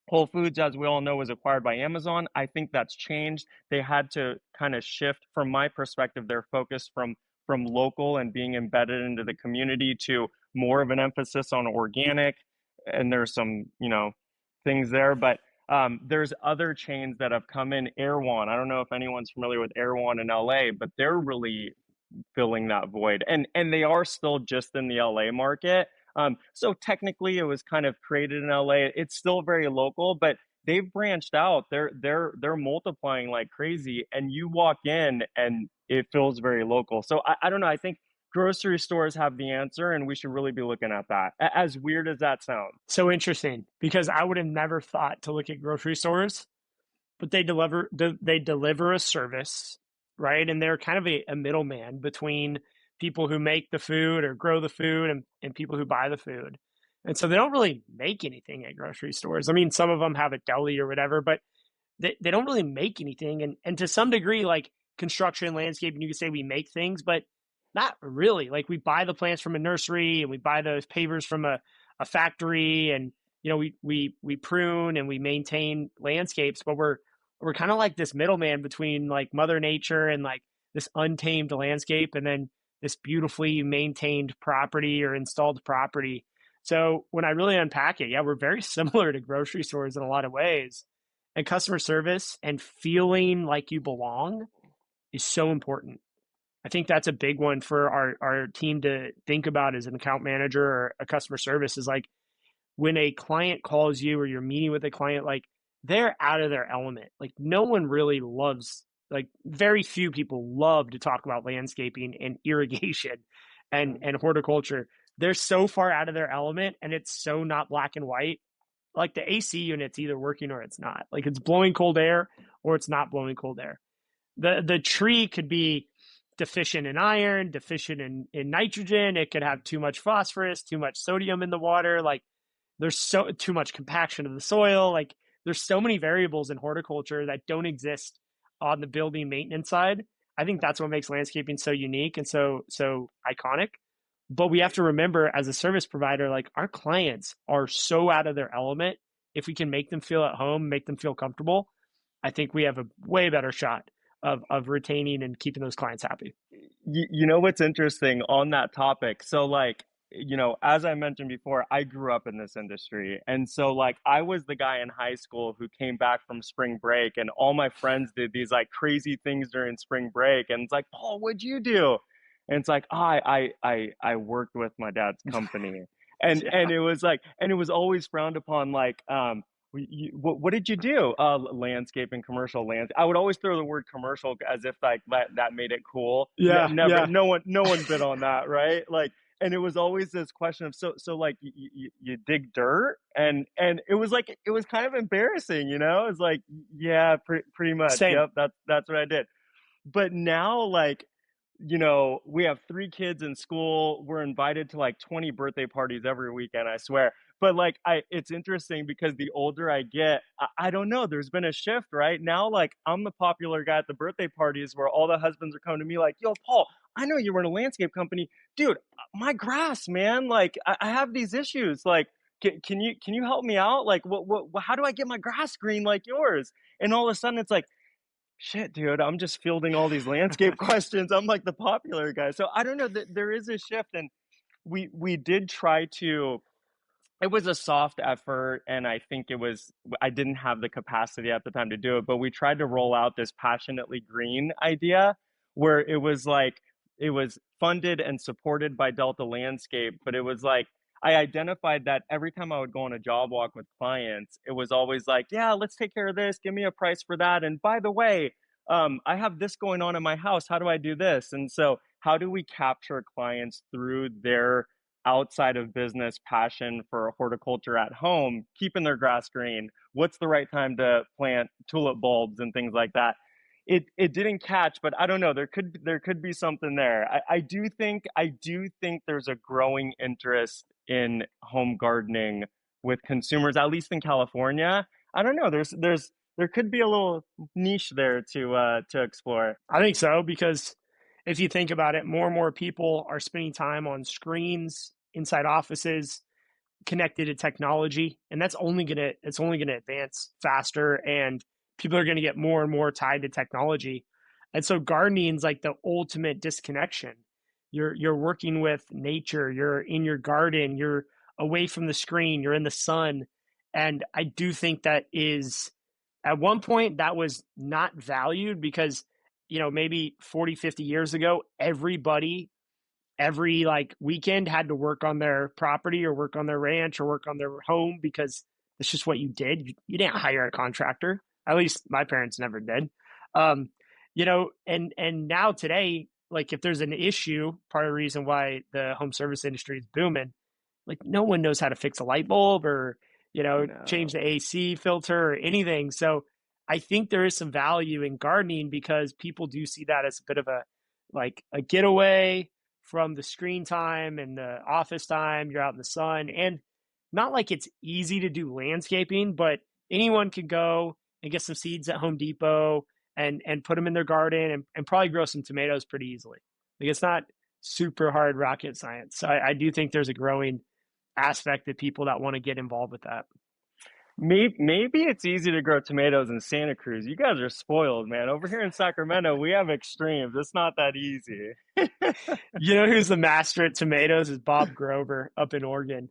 Whole Foods, as we all know, was acquired by Amazon. I think that's changed. They had to kind of shift, from my perspective, their focus from local and being embedded into the community to more of an emphasis on organic. And there's some, things there, but there's other chains that have come in. Erewhon, I don't know if anyone's familiar with Erewhon in LA, but they're really filling that void. And they are still just in the LA market. So technically, it was kind of created in LA. It's still very local, but they've branched out. They're multiplying like crazy, and you walk in and it feels very local. So I don't know. I think grocery stores have the answer, and we should really be looking at that. As weird as that sounds.
So interesting because I would have never thought to look at grocery stores, but they deliver a service, right? And they're kind of a middleman between people who make the food or grow the food and people who buy the food. And so they don't really make anything at grocery stores. I mean, some of them have a deli or whatever, but they don't really make anything. And to some degree, like construction, landscaping, you could say we make things, but not really. Like we buy the plants from a nursery and we buy those pavers from a factory, and we prune and we maintain landscapes, but we're kind of like this middleman between like Mother Nature and like this untamed landscape and then this beautifully maintained property or installed property. So when I really unpack it, yeah, we're very similar to grocery stores in a lot of ways. And customer service and feeling like you belong is so important. I think that's a big one for our team to think about as an account manager or a customer service is like when a client calls you or you're meeting with a client, like they're out of their element. Like no one really loves, like very few people love to talk about landscaping and irrigation and horticulture. They're so far out of their element and it's so not black and white. Like the AC unit's either working or it's not. Like it's blowing cold air or it's not blowing cold air. The tree could be deficient in iron, deficient in nitrogen. It could have too much phosphorus, too much sodium in the water. Like there's so too much compaction of the soil. Like there's so many variables in horticulture that don't exist on the building maintenance side. I think that's what makes landscaping so unique and so iconic. But we have to remember as a service provider, like our clients are so out of their element. If we can make them feel at home, make them feel comfortable, I think we have a way better shot of retaining and keeping those clients happy.
You know what's interesting on that topic? So, like, as I mentioned before, I grew up in this industry. And so, like, I was the guy in high school who came back from spring break, and all my friends did these like crazy things during spring break. And it's like, Paul, what'd you do? And it's like, I worked with my dad's company. And
Yeah.
it was like, and it was always frowned upon, like, what did you do? Landscape and commercial land. I would always throw the word commercial as if like that made it cool.
Yeah.
Never,
Yeah.
no one bid on that, right? Like, and it was always this question of so like you dig dirt, and it was like it was kind of embarrassing, you know? It's like yeah, pretty much,
Same.
yep, that's what I did. But now, like, we have three kids in school. We're invited to like 20 birthday parties every weekend, I swear. But like, it's interesting because the older I get, I don't know, there's been a shift, right? Now, like, I'm the popular guy at the birthday parties where all the husbands are coming to me like, yo, Paul, I know you run a landscape company. Dude, my grass, man, like, I have these issues. Like, can you help me out? Like, how do I get my grass green like yours? And all of a sudden, it's like, shit, dude, I'm just fielding all these landscape questions. I'm like the popular guy. So I don't know that there is a shift, and we did try to. It was a soft effort, and I think I didn't have the capacity at the time to do it, but we tried to roll out this passionately green idea where it was like it was funded and supported by Delta Landscape, but it was like I identified that every time I would go on a job walk with clients, it was always like, yeah, let's take care of this. Give me a price for that. And by the way, I have this going on in my house. How do I do this? And so, how do we capture clients through their outside of business passion for horticulture at home, keeping their grass green? What's the right time to plant tulip bulbs and things like that? It didn't catch, but I don't know. There could be something there. I do think there's a growing interest in home gardening with consumers, at least in California. I don't know. There could be a little niche there to explore.
I think so because if you think about it, more and more people are spending time on screens inside offices connected to technology, and it's only gonna advance faster, and people are gonna get more and more tied to technology. And so gardening is like the ultimate disconnection. You're working with nature, you're in your garden, you're away from the screen, you're in the sun. And I do think that is at one point that was not valued because maybe 40, 50 years ago, everybody every like weekend had to work on their property or work on their ranch or work on their home because It's just what you did. You didn't hire a contractor. At least my parents never did. Um, and now today, like if there's an issue, part of the reason why the home service industry is booming, like no one knows how to fix a light bulb or, change
No.
the AC filter or anything. So I think there is some value in gardening because people do see that as a bit of a getaway from the screen time and the office time. You're out in the sun, and not like it's easy to do landscaping, but anyone can go and get some seeds at Home Depot and put them in their garden and probably grow some tomatoes pretty easily. Like it's not super hard rocket science. So I do think there's a growing aspect of people that want to get involved with that.
Maybe it's easy to grow tomatoes in Santa Cruz. You guys are spoiled, man. Over here in Sacramento, we have extremes. It's not that easy.
You know who's the master at tomatoes is Bob Grover up in Oregon.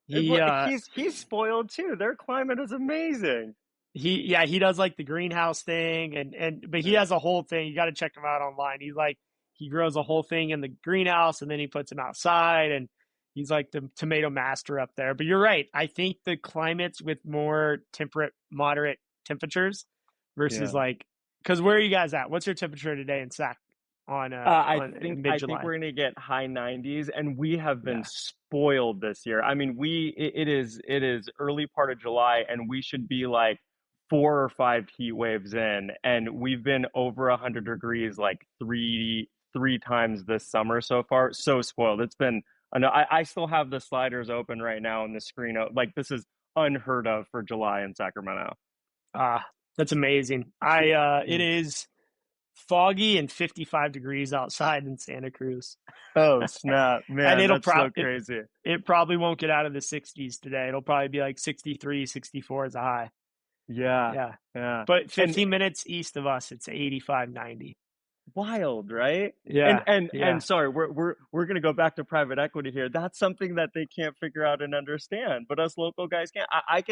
He
Well,
uh
he's spoiled too. Their climate is amazing.
he does like the greenhouse thing and but he
Yeah.
has a whole thing. You got to check him out online. He grows a whole thing in the greenhouse and then he puts them outside, and he's like the tomato master up there. But you're right. I think the climates with more temperate, moderate temperatures versus
Yeah.
like, because where are you guys at? What's your temperature today in Sac on mid
I think
July?
we're gonna get high 90s, and we have been
Yeah.
spoiled this year. I mean, it is early part of July, and we should be like 4 or 5 heat waves in, and we've been over 100 degrees like three times this summer so far. So spoiled. It's been. I know I still have the sliders open right now and the screen like this is unheard of for July in Sacramento.
That's amazing. It is foggy and 55 degrees outside in Santa Cruz.
Oh snap,
And
man, that's so crazy.
it probably won't get out of the 60s today. It'll probably be like 63, 64 as a high.
Yeah,
Yeah.
yeah.
But
And
15 minutes east of us, it's 85, 90.
wild, right?
Yeah.
And
Yeah.
sorry, we're gonna go back to private equity here. That's something that they can't figure out and understand, but us local guys can. I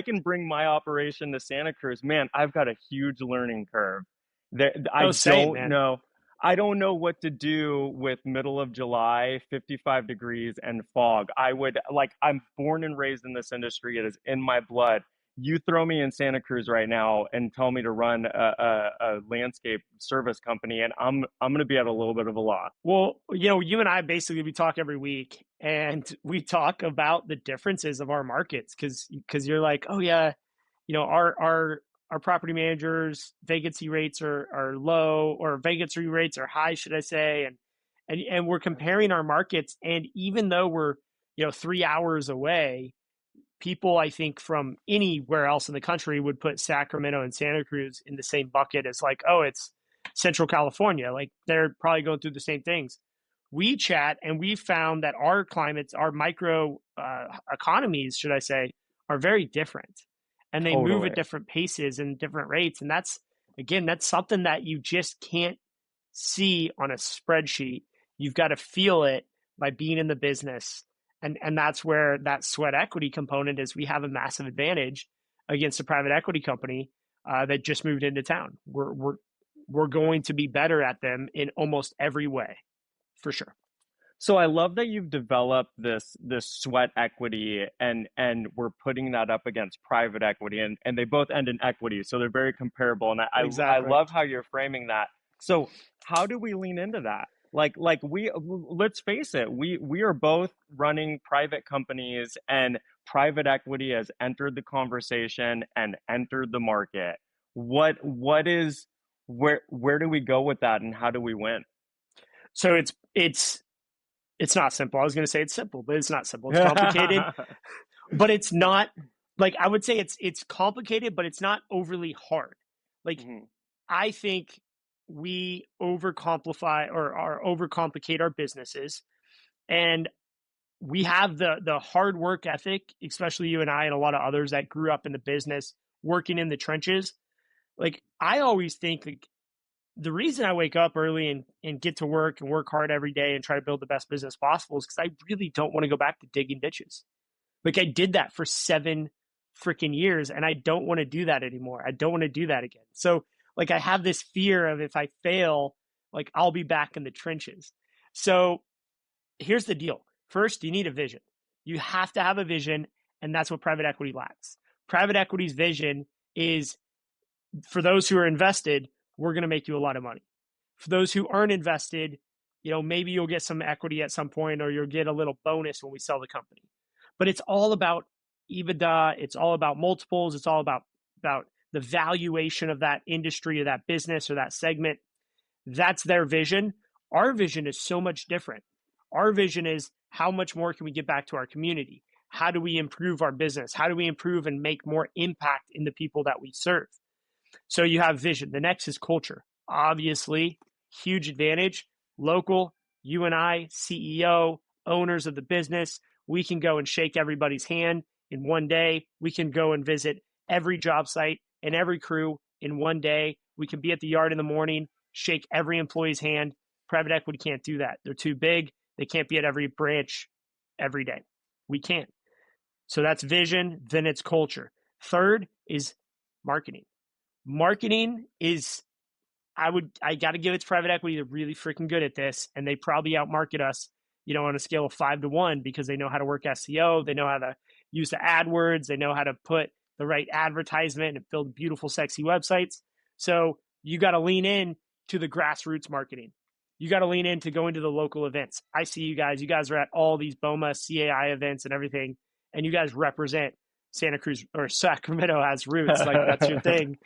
can bring my operation to Santa Cruz. Man, I've got a huge learning curve. There,
Oh, same, man.
I don't know what to do with middle of July, 55 degrees and fog. I'm born and raised in this industry. It is in my blood. You throw me in Santa Cruz right now and tell me to run a landscape service company, and I'm going to be at a little bit of a loss.
Well, you and I basically we talk every week and we talk about the differences of our markets because you're like, oh yeah, our property managers vacancy rates are low, or vacancy rates are high, should I say, and we're comparing our markets, and even though we're 3 hours away, people I think from anywhere else in the country would put Sacramento and Santa Cruz in the same bucket as like, oh, it's Central California. Like they're probably going through the same things. We chat and we found that our climates, our micro economies, should I say, are very different, and they move at
Totally.
different paces and different rates. And that's something that you just can't see on a spreadsheet. You've got to feel it by being in the business, and that's where that sweat equity component is. We have a massive advantage against a private equity company that just moved into town. We're going to be better at them in almost every way, for sure.
So I love that you've developed this sweat equity and we're putting that up against private equity and they both end in equity, so they're very comparable. And I
Exactly.
love how you're framing that. So how do we lean into that? Like we let's face it, we are both running private companies and private equity has entered the conversation and entered the market. What is where do we go with that and how do we win?
So it's not simple. I was going to say it's simple, but it's not simple. It's complicated, but it's not, like, I would say it's complicated, but it's not overly hard. Like
Mhm.
I think we overcomplicate or overcomplicate our businesses, and we have the hard work ethic, especially you and I and a lot of others that grew up in the business working in the trenches. Like I always think, like, the reason I wake up early and get to work and work hard every day and try to build the best business possible is because I really don't want to go back to digging ditches. Like I did that for 7 freaking years and I don't want to do that anymore. I don't want to do that again. So like I have this fear of if I fail, like I'll be back in the trenches. So here's the deal. First, you need a vision. You have to have a vision And that's what private equity lacks. Private equity's vision is, for those who are invested, we're going to make you a lot of money. For those who aren't invested, maybe you'll get some equity at some point, or you'll get a little bonus when we sell the company. But it's all about EBITDA. It's all about multiples. It's all about the valuation of that industry or that business or that segment. That's their vision. Our vision is so much different. Our vision is, how much more can we give back to our community? How do we improve our business? How do we improve and make more impact in the people that we serve? So you have vision. The next is culture. Obviously, huge advantage. Local, you and I, CEO, owners of the business, we can go and shake everybody's hand in one day. We can go and visit every job site and every crew in one day. We can be at the yard in the morning, shake every employee's hand. Private equity can't do that. They're too big. They can't be at every branch every day. We can't. So that's vision. Then it's culture. Third is marketing. Marketing is, I got to give it to private equity. They're really freaking good at this, and they probably outmarket us, on a scale of 5-1, because they know how to work SEO. They know how to use the AdWords. They know how to put the right advertisement and build beautiful, sexy websites. So you got to lean in to the grassroots marketing. You got to lean in to go into the local events. I see you guys. You guys are at all these BOMA, CAI events and everything, and you guys represent Santa Cruz, or Sacramento has roots. Like, that's your thing.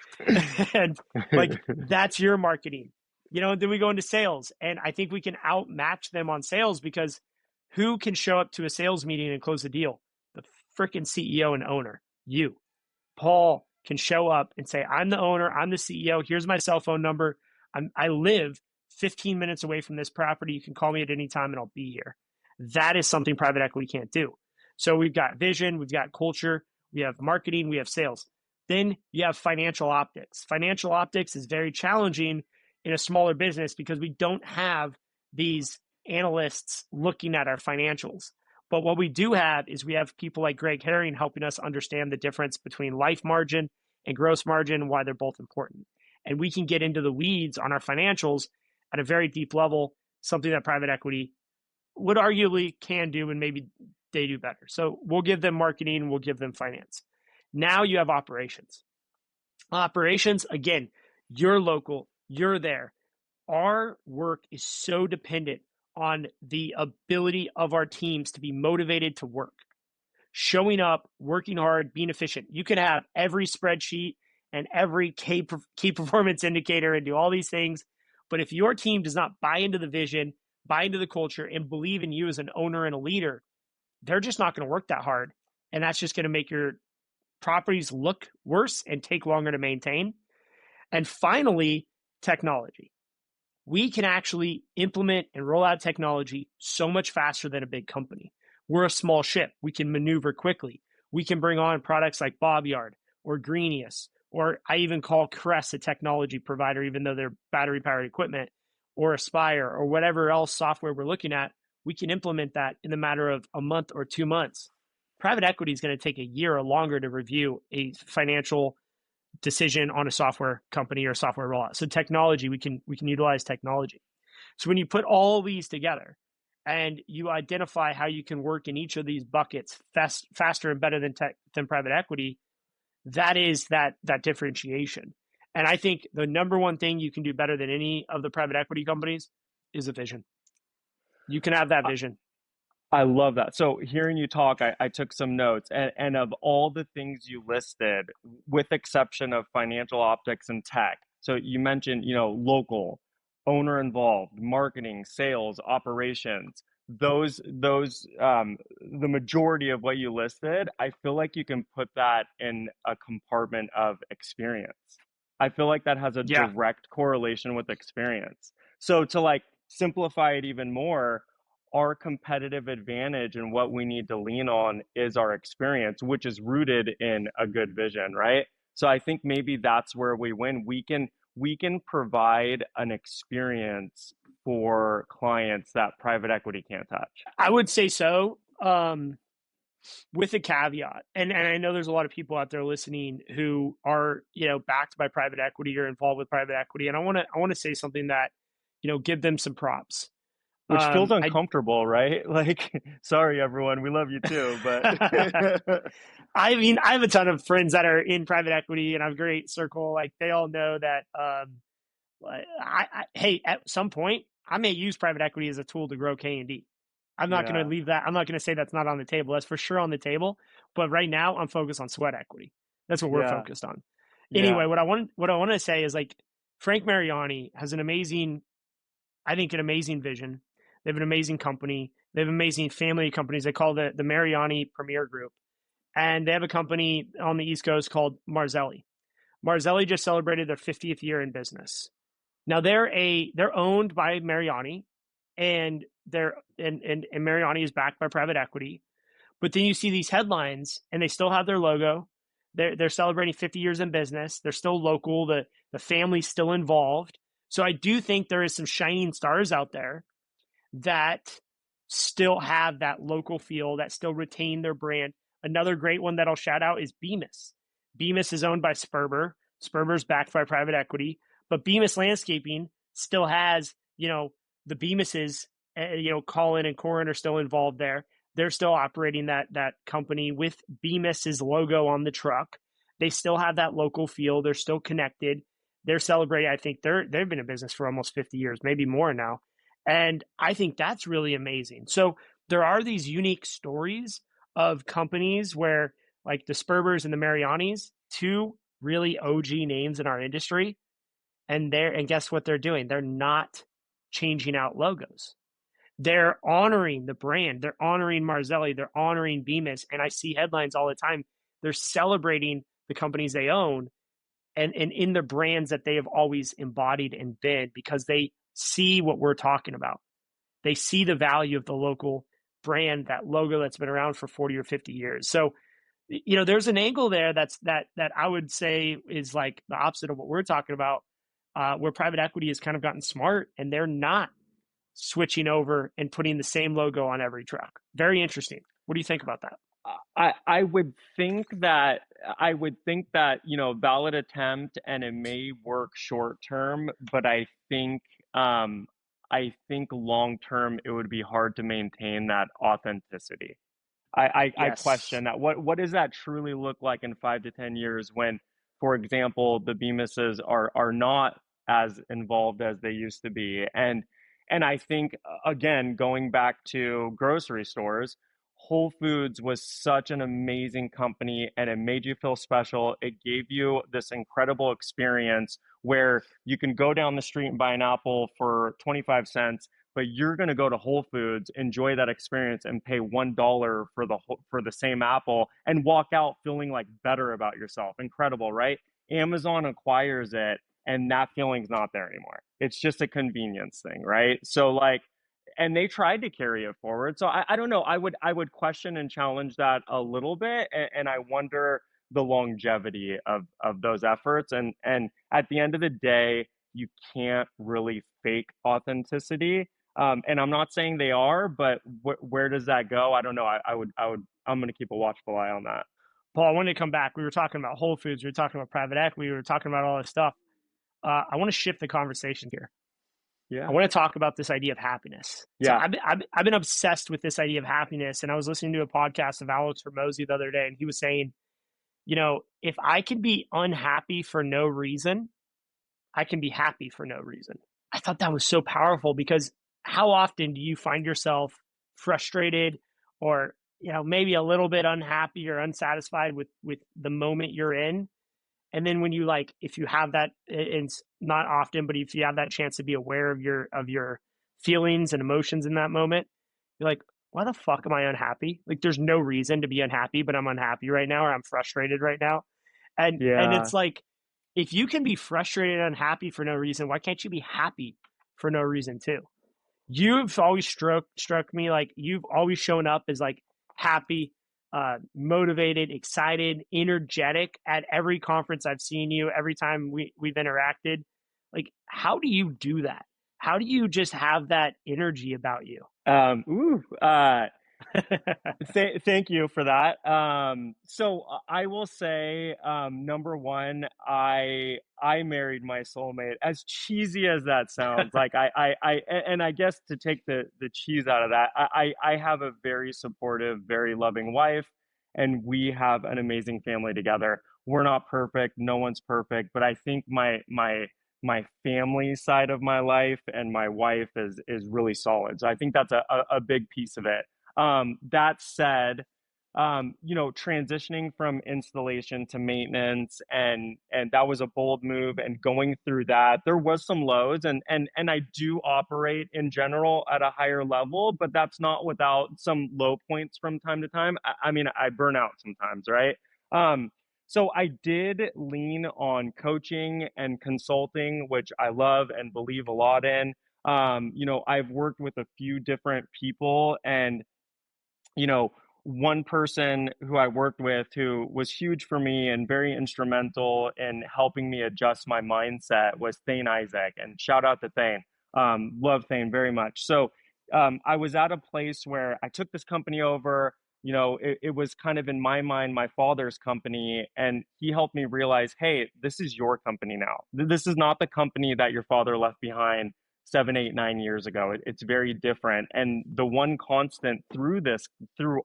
And like, that's your marketing. Then we go into sales, and I think we can outmatch them on sales, because who can show up to a sales meeting and close the deal? The freaking CEO and owner. You, Paul, can show up and say, I'm the owner, I'm the CEO, here's my cell phone number. I live 15 minutes away from this property. You can call me at any time and I'll be here. That is something private equity can't do. So we've got vision, we've got culture, we have marketing, we have sales. Then you have financial optics. Financial optics is very challenging in a smaller business, because we don't have these analysts looking at our financials. But what we do have is, we have people like Greg Herring helping us understand the difference between life margin and gross margin, and why they're both important. And we can get into the weeds on our financials at a very deep level, something that private equity would arguably can do, and maybe they do better. So we'll give them marketing, we'll give them finance. Now you have operations. Operations, again, you're local, you're there. Our work is so dependent on the ability of our teams to be motivated to work, showing up, working hard, being efficient. You can have every spreadsheet and every key performance indicator and do all these things, but if your team does not buy into the vision, buy into the culture, and believe in you as an owner and a leader, they're just not going to work that hard. And that's just going to make your properties look worse and take longer to maintain. And finally, technology. We can actually implement and roll out technology so much faster than a big company. We're a small ship. We can maneuver quickly. We can bring on products like Bob Yard or Greenius, or I even call Crest a technology provider, even though they're battery-powered equipment, or Aspire, or whatever else software we're looking at. We can implement that in a matter of a month or 2 months. Private equity is going to take a year or longer to review a financial decision on a software company or software rollout. So technology, we can utilize technology. So when you put all these together and you identify how you can work in each of these buckets faster and better than private equity, that is that differentiation. And I think the number one thing you can do better than any of the private equity companies is a vision. You can have that vision.
I love that. So hearing you talk, I took some notes, and of all the things you listed, with exception of financial optics and tech. So you mentioned, local, owner involved, marketing, sales, operations. The majority of what you listed, I feel like you can put that in a compartment of experience. I feel like that has a direct correlation with experience. So to simplify it even more, our competitive advantage and what we need to lean on is our experience, which is rooted in a good vision, right? So I think maybe that's where we win. We can provide an experience for clients that private equity can't touch.
I would say so, with a caveat. And I know there's a lot of people out there listening who are, backed by private equity or involved with private equity. And I want to say something that, give them some props.
Which feels
I
uncomfortable, right? Like, sorry, everyone, we love you too, but
I mean, I have a ton of friends that are in private equity, and I have a great circle. Like they all know that. Hey, at some point, I may use private equity as a tool to grow K and D. I'm not going to
yeah,
leave that. I'm not going to say that's not on the table. That's for sure on the table. But right now, I'm focused on sweat equity. That's what we're
yeah,
focused on.
yeah,
Anyway, what I want to say is like Frank Mariani has an amazing, I think, an amazing vision. They have an amazing company. They have amazing family companies. They call the Mariani Premier Group, and they have a company on the East Coast called Marzelli. Marzelli just celebrated their 50th year in business. Now they're owned by Mariani, and and Mariani is backed by private equity. But then you see these headlines, and they still have their logo. They're celebrating 50 years in business. They're still local. The family's still involved. So I do think there is some shining stars out there that still have that local feel, that still retain their brand. Another great one that I'll shout out is Bemis. Bemis is owned by Sperber. Sperber's backed by private equity, but Bemis Landscaping still has, the Bemises, Colin and Corin are still involved there. They're still operating that company with Bemis's logo on the truck. They still have that local feel. They're still connected. They're celebrating. I think they've been in business for almost 50 years, maybe more now. And I think that's really amazing. So there are these unique stories of companies where, like the Spurbers and the Marianis, two really OG names in our industry, and guess what they're doing? They're not changing out logos. They're honoring the brand. They're honoring Marzelli. They're honoring Bemis. And I see headlines all the time. They're celebrating the companies they own and in the brands that they have always embodied and been because they see what we're talking about. They see the value of the local brand, that logo that's been around for 40 or 50 years. So, there's an angle there that I would say is like the opposite of what we're talking about, where private equity has kind of gotten smart and they're not switching over and putting the same logo on every truck. Very interesting. What do you think about that?
I would think that valid attempt and it may work short term, but um I think long term it would be hard to maintain that authenticity. I
Yes.
question that. What does that truly look like in 5 to 10 years when, for example, the Bemuses are not as involved as they used to be? And I think again, going back to grocery stores, Whole Foods was such an amazing company and it made you feel special. It gave you this incredible experience where you can go down the street and buy an apple for 25 cents, but you're going to go to Whole Foods, enjoy that experience, and pay $1 for the same apple and walk out feeling like better about yourself. Incredible, right? Amazon acquires it, and that feeling's not there anymore. It's just a convenience thing, right? So like, and they tried to carry it forward. So I don't know. I would question and challenge that a little bit, and I wonder the longevity of those efforts. And at the end of the day, you can't really fake authenticity, and I'm not saying they are, but where does that go? I don't know. I'm going to keep a watchful eye on that.
Paul, I wanted to come back. We were talking about Whole Foods. We were talking about private equity. We were talking about all this stuff. I want to shift the conversation here. I
Yeah.
want to talk about this idea of happiness. So
Yeah.
I've been obsessed with this idea of happiness. And I was listening to a podcast of Alex Hormozy the other day, and he was saying, if I can be unhappy for no reason, I can be happy for no reason. I thought that was so powerful because how often do you find yourself frustrated or, maybe a little bit unhappy or unsatisfied with the moment you're in? And then when you like, if you have that, it's not often, but if you have that chance to be aware of your feelings and emotions in that moment, you're like, why the fuck am I unhappy? Like, there's no reason to be unhappy, but I'm unhappy right now, or I'm frustrated right now. And
Yeah.
it's like, if you can be frustrated and unhappy for no reason, why can't you be happy for no reason too? You've always struck me like you've always shown up as like happy, motivated, excited, energetic at every conference I've seen you, every time we've interacted. Like, how do you do that? How do you just have that energy about you?
Ooh. Thank you for that. So I will say, number one, I married my soulmate. As cheesy as that sounds, like and I guess to take the cheese out of that, I have a very supportive, very loving wife, and we have an amazing family together. We're not perfect, no one's perfect, but I think my family side of my life and my wife is really solid. So I think that's a big piece of it. That said, transitioning from installation to maintenance, and that was a bold move. And going through that, there was some lows, and I do operate in general at a higher level, but that's not without some low points from time to time. I mean, I burn out sometimes, right? Um, so I did lean on coaching and consulting, which I love and believe a lot in. I've worked with a few different people, and you know, one person who I worked with who was huge for me and very instrumental in helping me adjust my mindset was Thane Isaac. And shout out to Thane. Love Thane very much. So I was at a place where I took this company over. It was kind of in my mind my father's company, and he helped me realize, hey, this is your company now. This is not the company that your father left behind 7, 8, 9 years ago. It's very different. And the one constant through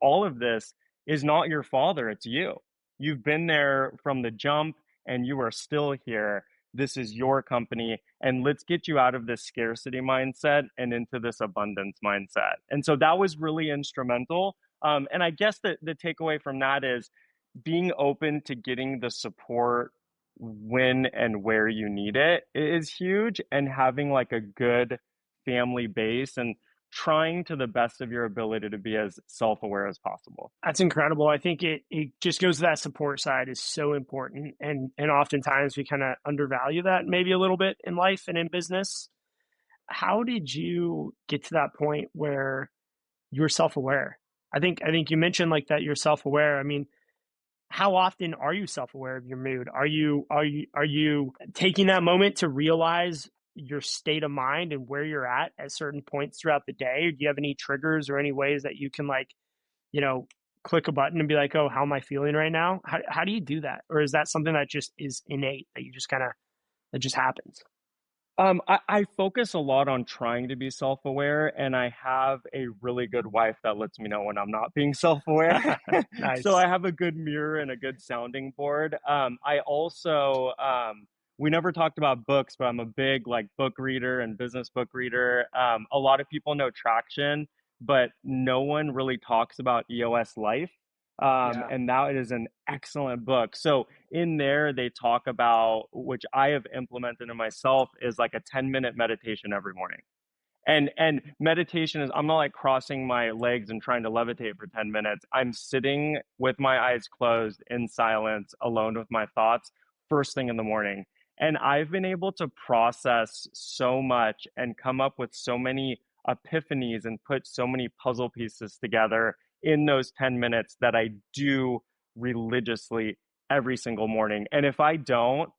all of this, is not your father, it's you. You've been there from the jump and you are still here. This is your company. And let's get you out of this scarcity mindset and into this abundance mindset. And so that was really instrumental. And I guess the takeaway from that is being open to getting the support when and where you need it is huge, and having like a good family base and trying to the best of your ability to be as self-aware as possible.
That's incredible. I think it just goes to that support side is so important. And oftentimes we kind of undervalue that maybe a little bit in life and in business. How did you get to that point where you were self-aware? I think you mentioned like that you're self-aware. I mean, how often are you self-aware of your mood? Are you taking that moment to realize your state of mind and where you're at certain points throughout the day? Do you have any triggers or any ways that you can like, you know, click a button and be like, oh, how am I feeling right now? How do you do that? Or is that something that just is innate that you just kind of, that just happens?
I focus a lot on trying to be self-aware, and I have a really good wife that lets me know when I'm not being self-aware. So
Nice.
I have a good mirror and a good sounding board. I also, we never talked about books, but I'm a big like book reader and business book reader. A lot of people know Traction, but no one really talks about EOS Life.
Yeah.
And that is an excellent book. So in there they talk about, which I have implemented in myself, is like a 10-minute meditation every morning. And meditation is, I'm not like crossing my legs and trying to levitate for 10 minutes. I'm sitting with my eyes closed in silence, alone with my thoughts, first thing in the morning. And I've been able to process so much and come up with so many epiphanies and put so many puzzle pieces together in those 10 minutes that I do religiously every single morning. And if I don't,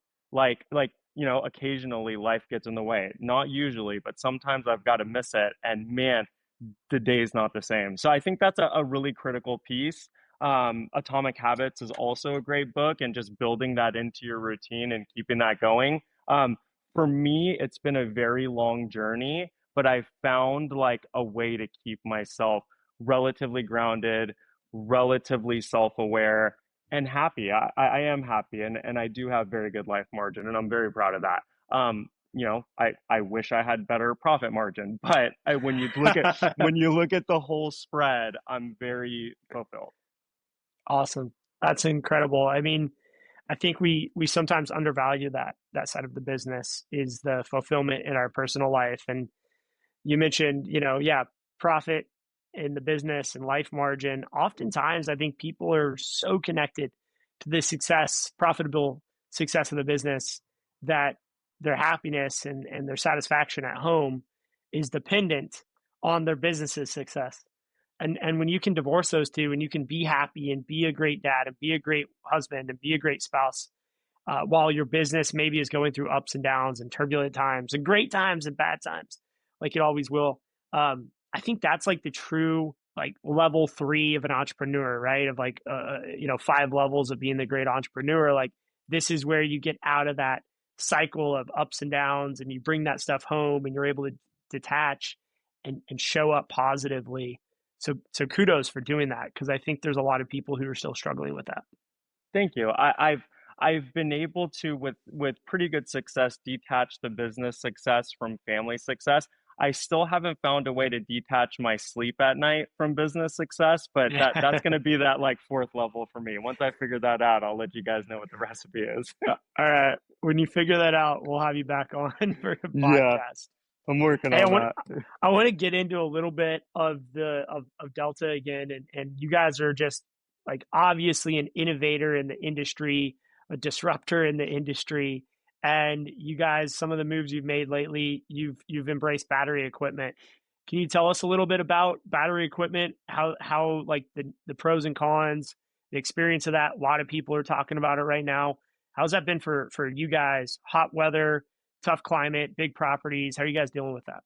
occasionally life gets in the way. Not usually, but sometimes I've got to miss it. And man, the day's not the same. So I think that's a really critical piece. Atomic Habits is also a great book, and just building that into your routine and keeping that going. For me, it's been a very long journey, but I found like a way to keep myself relatively grounded, relatively self-aware, and happy. I am happy, and I do have very good life margin, and I'm very proud of that. I wish I had better profit margin, but when you look at the whole spread, I'm very fulfilled.
Awesome. That's incredible. I mean, I think we sometimes undervalue that side of the business is the fulfillment in our personal life. And you mentioned, yeah, profit in the business and life margin. Oftentimes, I think people are so connected to the profitable success of the business that their happiness and their satisfaction at home is dependent on their business's success. And when you can divorce those two and you can be happy and be a great dad and be a great husband and be a great spouse, while your business maybe is going through ups and downs and turbulent times and great times and bad times, like it always will. I think that's like the true like level three of an entrepreneur, right? Of like, 5 levels of being the great entrepreneur. Like, this is where you get out of that cycle of ups and downs and you bring that stuff home and you're able to detach and show up positively. So kudos for doing that, because I think there's a lot of people who are still struggling with that.
Thank you. I've been able to with pretty good success detach the business success from family success. I still haven't found a way to detach my sleep at night from business success, but that's
Yeah.
going to be that like fourth level for me. Once I figure that out, I'll let you guys know what the recipe is.
All right. When you figure that out, we'll have you back on for the
Yeah,
podcast.
I'm working
Hey,
on that.
I want to get into a little bit of of Delta again, and you guys are just like obviously an innovator in the industry, a disruptor in the industry, and you guys, some of the moves you've made lately, you've embraced battery equipment. Can you tell us a little bit about battery equipment? How like the pros and cons, the experience of that? A lot of people are talking about it right now. How's that been for you guys? Hot weather, tough climate, big properties. How are you guys dealing with that?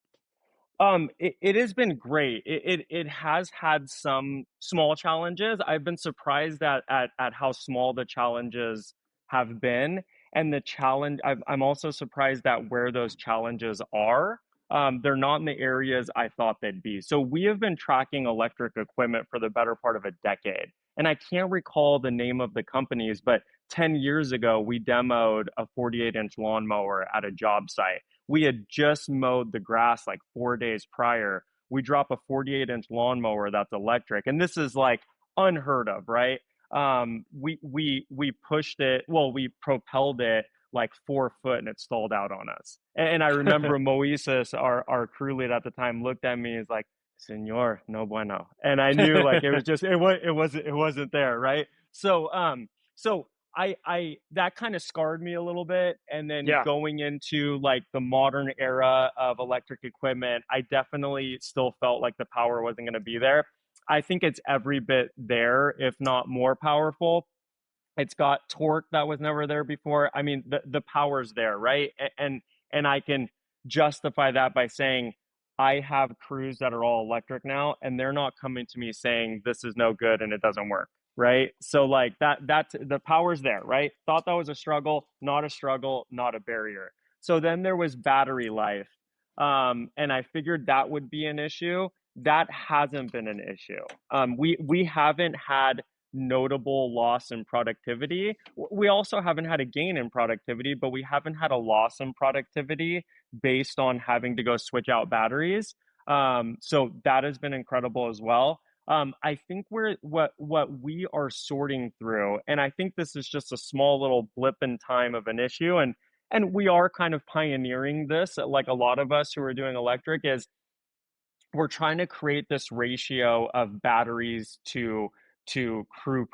It has been great. It has had some small challenges. I've been surprised at how small the challenges have been. And the challenge, I'm also surprised at where those challenges are. They're not in the areas I thought they'd be. So we have been tracking electric equipment for the better part of a decade. And I can't recall the name of the companies, but 10 years ago, we demoed a 48-inch lawnmower at a job site. We had just mowed the grass like 4 days prior. We drop a 48-inch lawnmower that's electric, and this is like unheard of, right? We pushed it, well, we propelled it like 4 foot, and it stalled out on us. And I remember Moises, our crew lead at the time, looked at me and was like, "Senor, no bueno," and I knew like it was just it wasn't there, right? So I that kind of scarred me a little bit. And then
Yeah.
going into like the modern era of electric equipment, I definitely still felt like the power wasn't going to be there. I think it's every bit there, if not more powerful. It's got torque that was never there before. I mean, the power's there, right? And I can justify that by saying I have crews that are all electric now, and they're not coming to me saying this is no good and it doesn't work, right? So like that's the power's there, right? Thought that was a struggle, not a barrier. So then there was battery life. And I figured that would be an issue. That hasn't been an issue. We haven't had notable loss in productivity. We also haven't had a gain in productivity, but we haven't had a loss in productivity based on having to go switch out batteries. So that has been incredible as well. I think what we are sorting through, and I think this is just a small little blip in time of an issue, and we are kind of pioneering this, like a lot of us who are doing electric, is we're trying to create this ratio of batteries to crew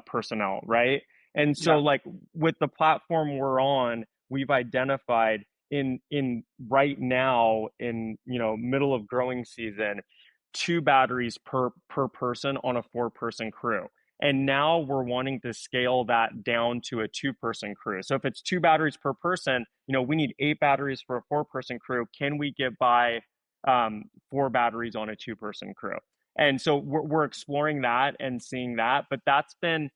personnel, right? And so
Yeah.
like with the platform we're on, we've identified in right now in middle of growing season, 2 batteries per person on a 4-person crew. And now we're wanting to scale that down to a 2-person crew. So if it's 2 batteries per person, we need 8 batteries for a 4-person crew. Can we get by 4 batteries on a 2-person crew? And so we're exploring that and seeing that, but that's been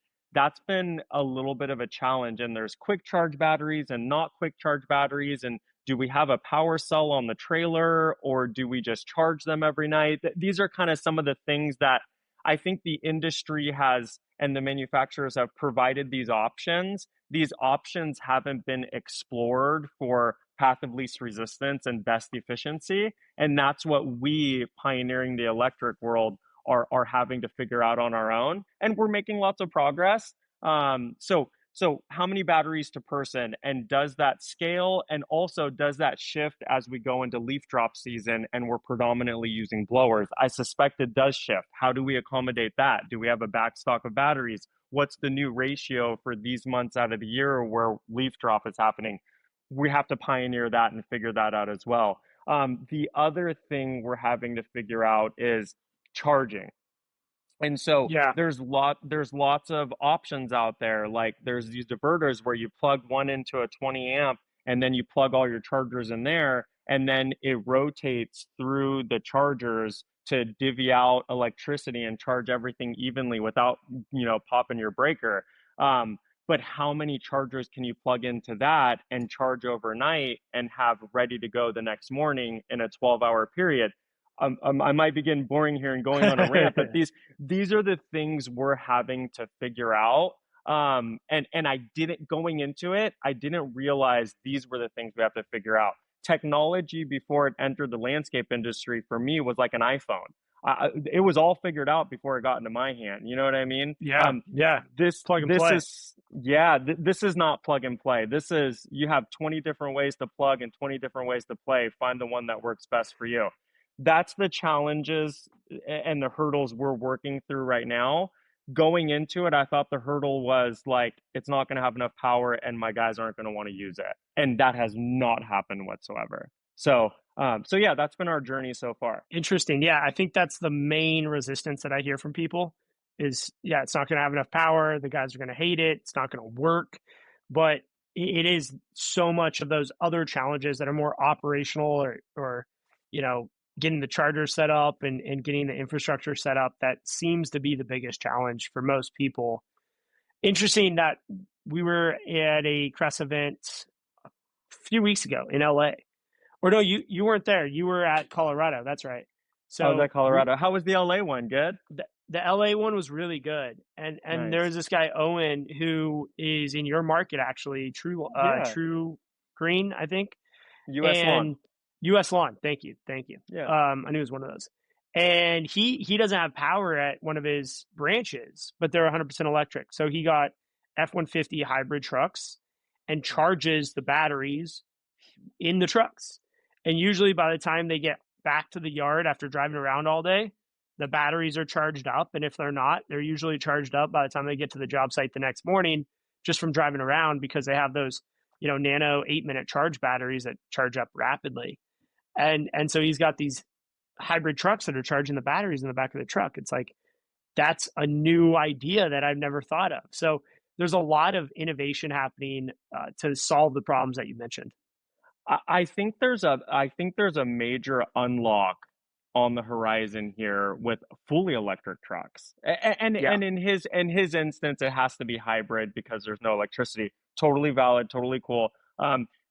a little bit of a challenge. And there's quick charge batteries and not quick charge batteries. And do we have a power cell on the trailer, or do we just charge them every night? These are kind of some of the things that I think the industry has and the manufacturers have provided these options. These options haven't been explored for path of least resistance and best efficiency. And that's what we, pioneering the electric world, are having to figure out on our own. And we're making lots of progress. So how many batteries to person, and does that scale? And also, does that shift as we go into leaf drop season and we're predominantly using blowers? I suspect it does shift. How do we accommodate that? Do we have a backstock of batteries? What's the new ratio for these months out of the year where leaf drop is happening? We have to pioneer that and figure that out as well. The other thing we're having to figure out is charging. And so
Yeah.
there's lots of options out there. Like there's these diverters where you plug one into a 20 amp and then you plug all your chargers in there, and then it rotates through the chargers to divvy out electricity and charge everything evenly without, popping your breaker. But how many chargers can you plug into that and charge overnight and have ready to go the next morning in a 12-hour period? I might begin boring here and going on a rant, but these are the things we're having to figure out. And I didn't going into it, I didn't realize these were the things we have to figure out. Technology before it entered the landscape industry for me was like an iPhone. It was all figured out before it got into my hand. You know what I mean?
Yeah, yeah.
This
Plug and
this
play.
is yeah. This is not plug and play. This is you have 20 different ways to plug and 20 different ways to play. Find the one that works best for you. That's the challenges and the hurdles we're working through right now. Going into it, I thought the hurdle was like it's not going to have enough power and my guys aren't going to want to use it, and that has not happened whatsoever. So yeah, that's been our journey so far.
Interesting. Yeah, I think that's the main resistance that I hear from people is, yeah, it's not going to have enough power. The guys are going to hate it. It's not going to work. But it is so much of those other challenges that are more operational or you know, getting the charger set up and getting the infrastructure set up that seems to be the biggest challenge for most people. Interesting that we were at a Crest event a few weeks ago in LA. Or no, you weren't there. You were at Colorado. That's right.
I was
So
at Colorado. How was the LA one? Good?
the LA one was really good. And
Nice.
there's this guy Owen who is in your market actually,
Yeah.
True Green, I think.
US Lawn.
And US Lawn. Thank you. Thank you.
Yeah.
I knew it was one of those. And he doesn't have power at one of his branches, but they're 100% electric. So he got F-150 hybrid trucks and charges the batteries in the trucks. And usually by the time they get back to the yard after driving around all day, the batteries are charged up. And if they're not, they're usually charged up by the time they get to the job site the next morning just from driving around because they have those, nano 8-minute charge batteries that charge up rapidly. And so he's got these hybrid trucks that are charging the batteries in the back of the truck. It's like that's a new idea that I've never thought of. So there's a lot of innovation happening to solve the problems that you mentioned.
I think there's a major unlock on the horizon here with fully electric trucks.
Yeah.
And in his instance, it has to be hybrid because there's no electricity. Totally valid, totally cool.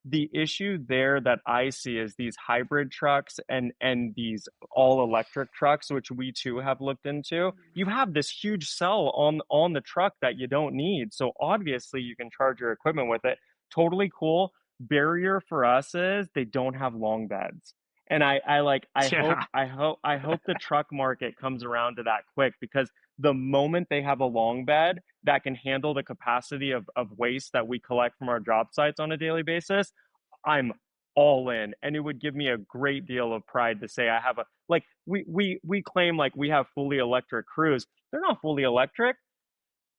The issue there that I see is these hybrid trucks and these all electric trucks, which we too have looked into. You have this huge cell on the truck that you don't need. So obviously you can charge your equipment with it. Totally cool. Barrier for us is they don't have long beds. And I like
Yeah.
I hope the truck market comes around to that quick because the moment they have a long bed that can handle the capacity of waste that we collect from our job sites on a daily basis, I'm all in. And it would give me a great deal of pride to say I have a like we claim like we have fully electric crews. They're not fully electric.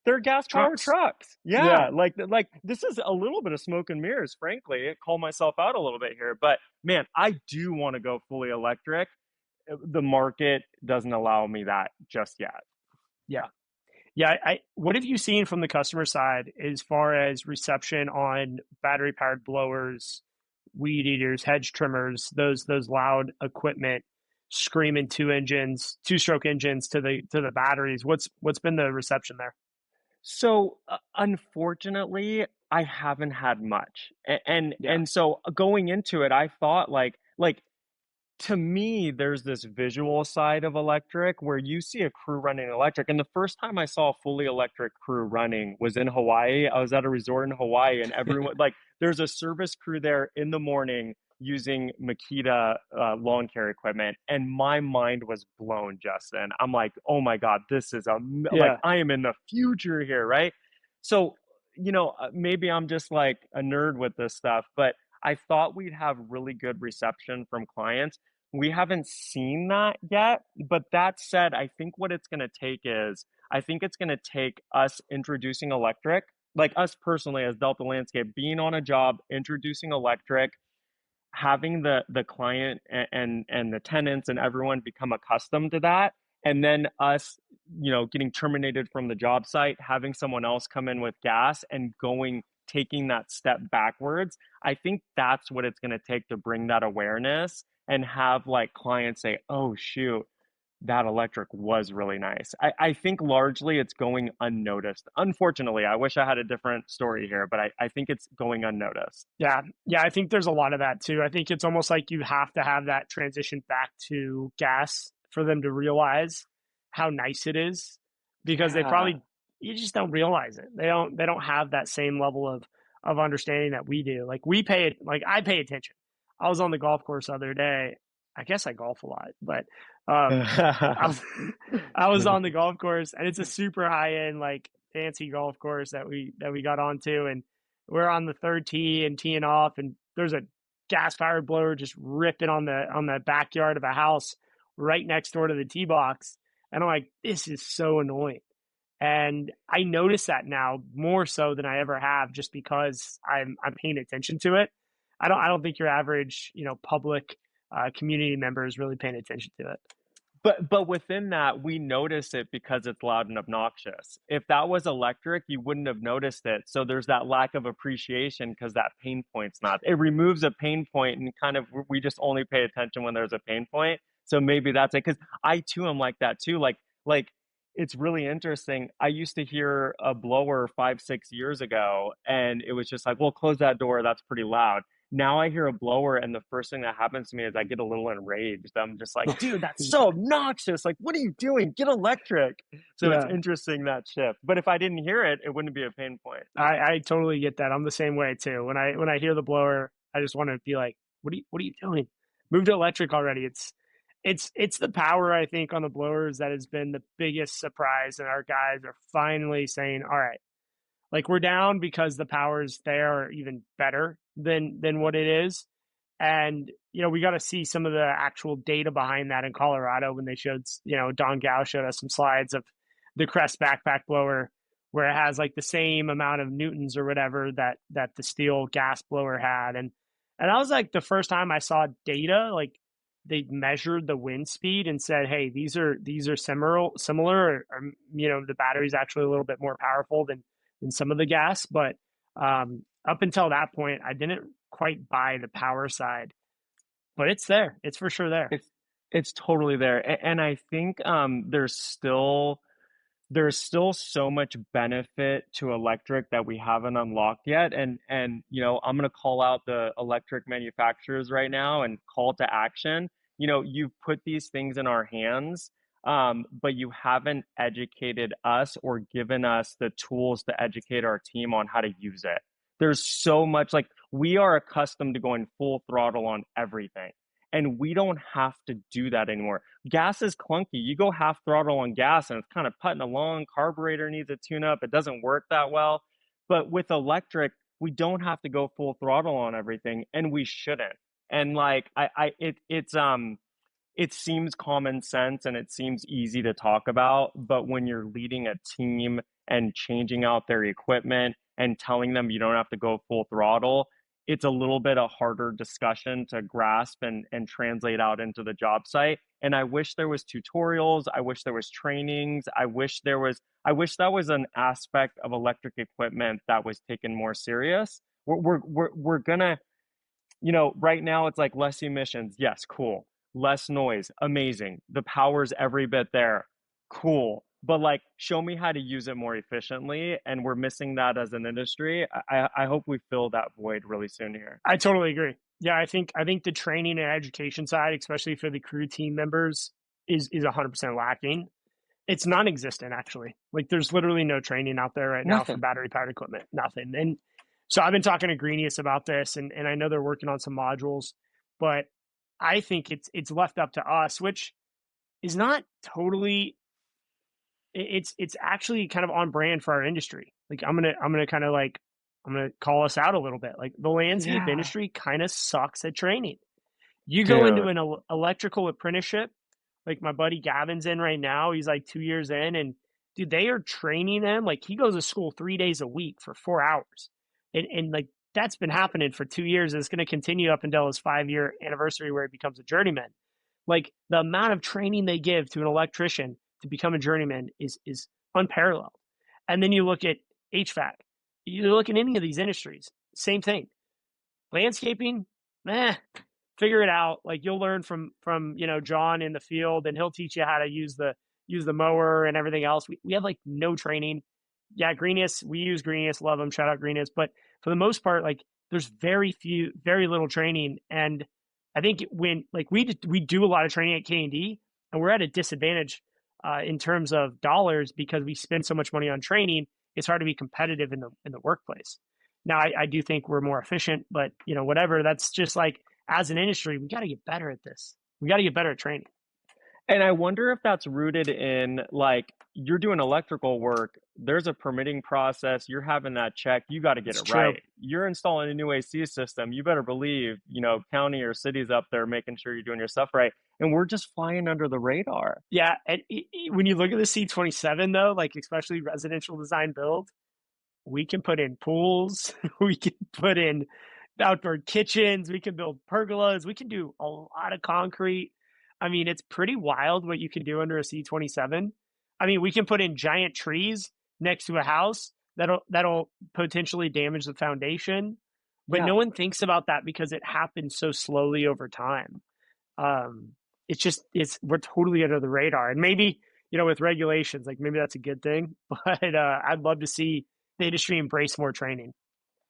They're gas powered
Trucks.
trucks.
Yeah.
Yeah, like this is a little bit of smoke and mirrors, frankly. I call myself out a little bit here, but man, I do want to go fully electric. The market doesn't allow me that just yet.
Yeah. Yeah. What have you seen from the customer side as far as reception on battery powered blowers, weed eaters, hedge trimmers, those loud equipment screaming two stroke engines to the batteries? What's been the reception there?
So unfortunately, I haven't had much,
Yeah.
and so going into it, I thought like to me, there's this visual side of electric where you see a crew running electric. And the first time I saw a fully electric crew running was in Hawaii. I was at a resort in Hawaii, and everyone, like, there's a service crew there in the morning using Makita lawn care equipment. And my mind was blown, Justin. I'm like, oh my God, this is like,
Yeah.
I am in the future here, right? So, maybe I'm just like a nerd with this stuff, but I thought we'd have really good reception from clients. We haven't seen that yet, but that said, I think it's going to take us introducing electric, like us personally as Delta Landscape, being on a job, introducing electric, having the client and the tenants and everyone become accustomed to that, and then us, getting terminated from the job site, having someone else come in with gas and taking that step backwards. I think that's what it's going to take to bring that awareness and have like clients say, oh shoot, that electric was really nice. I think largely it's going unnoticed. Unfortunately, I wish I had a different story here, but I think it's going unnoticed.
Yeah. Yeah. I think there's a lot of that too. I think it's almost like you have to have that transition back to gas for them to realize how nice it is because they
Yeah.
probably, you just don't realize it. They don't have that same level of understanding that we do. Like we pay it, like I pay attention. I was on the golf course the other day. I guess I golf a lot, but, um, I was, I was on the golf course and it's a super high end, like fancy golf course that we got onto. And we're on the third tee and teeing off, and there's a gas powered blower just ripping on the backyard of a house right next door to the tee box. And I'm like, this is so annoying. And I notice that now more so than I ever have, just because I'm paying attention to it. I don't think your average public community member is really paying attention to it.
But within that, we notice it because it's loud and obnoxious. If that was electric, you wouldn't have noticed it. So there's that lack of appreciation because that pain point's not. It removes a pain point and kind of we just only pay attention when there's a pain point. So maybe that's it. Because I too am like that too. Like it's really interesting. I used to hear a blower 5, 6 years ago, and it was just like, well, close that door. That's pretty loud. Now I hear a blower, and the first thing that happens to me is I get a little enraged. I'm just like, dude, that's so obnoxious. Like, what are you doing? Get electric. So it's
Yeah,
interesting that shift. But if I didn't hear it, it wouldn't be a pain point.
I totally get that. I'm the same way too. When I hear the blower, I just want to be like, what are you doing? Move to electric already. It's the power, I think, on the blowers that has been the biggest surprise, and our guys are finally saying, all right, like we're down because the powers there are even better than what it is. And we got to see some of the actual data behind that in Colorado when they showed, Don Gao showed us some slides of the Crest backpack blower where it has like the same amount of newtons or whatever that the steel gas blower had. And that was like the first time I saw data, like they measured the wind speed and said, hey, these are similar, the battery's actually a little bit more powerful than some of the gas. But up until that point, I didn't quite buy the power side, but it's there. It's for sure there.
It's it's totally there. And I think there's still so much benefit to electric that we haven't unlocked yet. And I'm going to call out the electric manufacturers right now and call to action. You've put these things in our hands, but you haven't educated us or given us the tools to educate our team on how to use it. There's so much, like, we are accustomed to going full throttle on everything. And we don't have to do that anymore. Gas is clunky. You go half throttle on gas and it's kind of putting along. Carburetor needs a tune up. It doesn't work that well. But with electric, we don't have to go full throttle on everything, and we shouldn't. And like it seems common sense and it seems easy to talk about, but when you're leading a team and changing out their equipment and telling them you don't have to go full throttle, it's a little bit a harder discussion to grasp and translate out into the job site. And I wish there was tutorials. I wish there was trainings. I wish that was an aspect of electric equipment that was taken more serious. We're gonna, right now it's like less emissions. Yes, cool. Less noise. Amazing. The power's every bit there. Cool. But like, show me how to use it more efficiently. And we're missing that as an industry. I hope we fill that void really soon here.
I totally agree. Yeah, I think the training and education side, especially for the crew team members, is 100% lacking. It's non-existent actually. Like there's literally no training out there right now for
Nothing.
battery powered equipment. Nothing. And so I've been talking to Greenius about this, and I know they're working on some modules, but I think it's left up to us, which is not totally. It's actually kind of on brand for our industry. Like I'm gonna call us out a little bit. Like the landscape
Yeah.
industry kind of sucks at training. You go into
Dude.
an electrical apprenticeship, like my buddy Gavin's in right now. He's like 2 years in, and dude, they are training them. Like he goes to school 3 days a week for 4 hours, and like that's been happening for 2 years. And it's going to continue up until his 5 year anniversary where he becomes a journeyman. Like the amount of training they give to an electrician to become a journeyman is unparalleled. And then you look at HVAC, you look at any of these industries, same thing. Landscaping, eh, figure it out. Like you'll learn from John in the field, and he'll teach you how to use the mower and everything else. We have like no training. Yeah, Greenius, we use Greenius, love them, shout out Greenius. But for the most part, like there's very little training. And I think when like we do a lot of training at K&D, and we're at a disadvantage in terms of dollars because we spend so much money on training. It's hard to be competitive in the workplace. Now, I do think we're more efficient, but whatever. That's just like as an industry, we got to get better at this. We got to get better at training.
And I wonder if that's rooted in like you're doing electrical work, there's a permitting process, you're having that check, you got to get
It's
it
true.
right. You're installing a new AC system, you better believe, county or cities up there making sure you're doing your stuff right. And we're just flying under the radar.
Yeah, and when you look at the C27 though, like especially residential design build, we can put in pools, we can put in outdoor kitchens, we can build pergolas, we can do a lot of concrete. I mean, it's pretty wild what you can do under a C27. I mean, we can put in giant trees next to a house that'll potentially damage the foundation, but
Yeah.
no one thinks about that because it happens so slowly over time. Um, it's we're totally under the radar, and maybe with regulations, like maybe that's a good thing. But I'd love to see the industry embrace more training.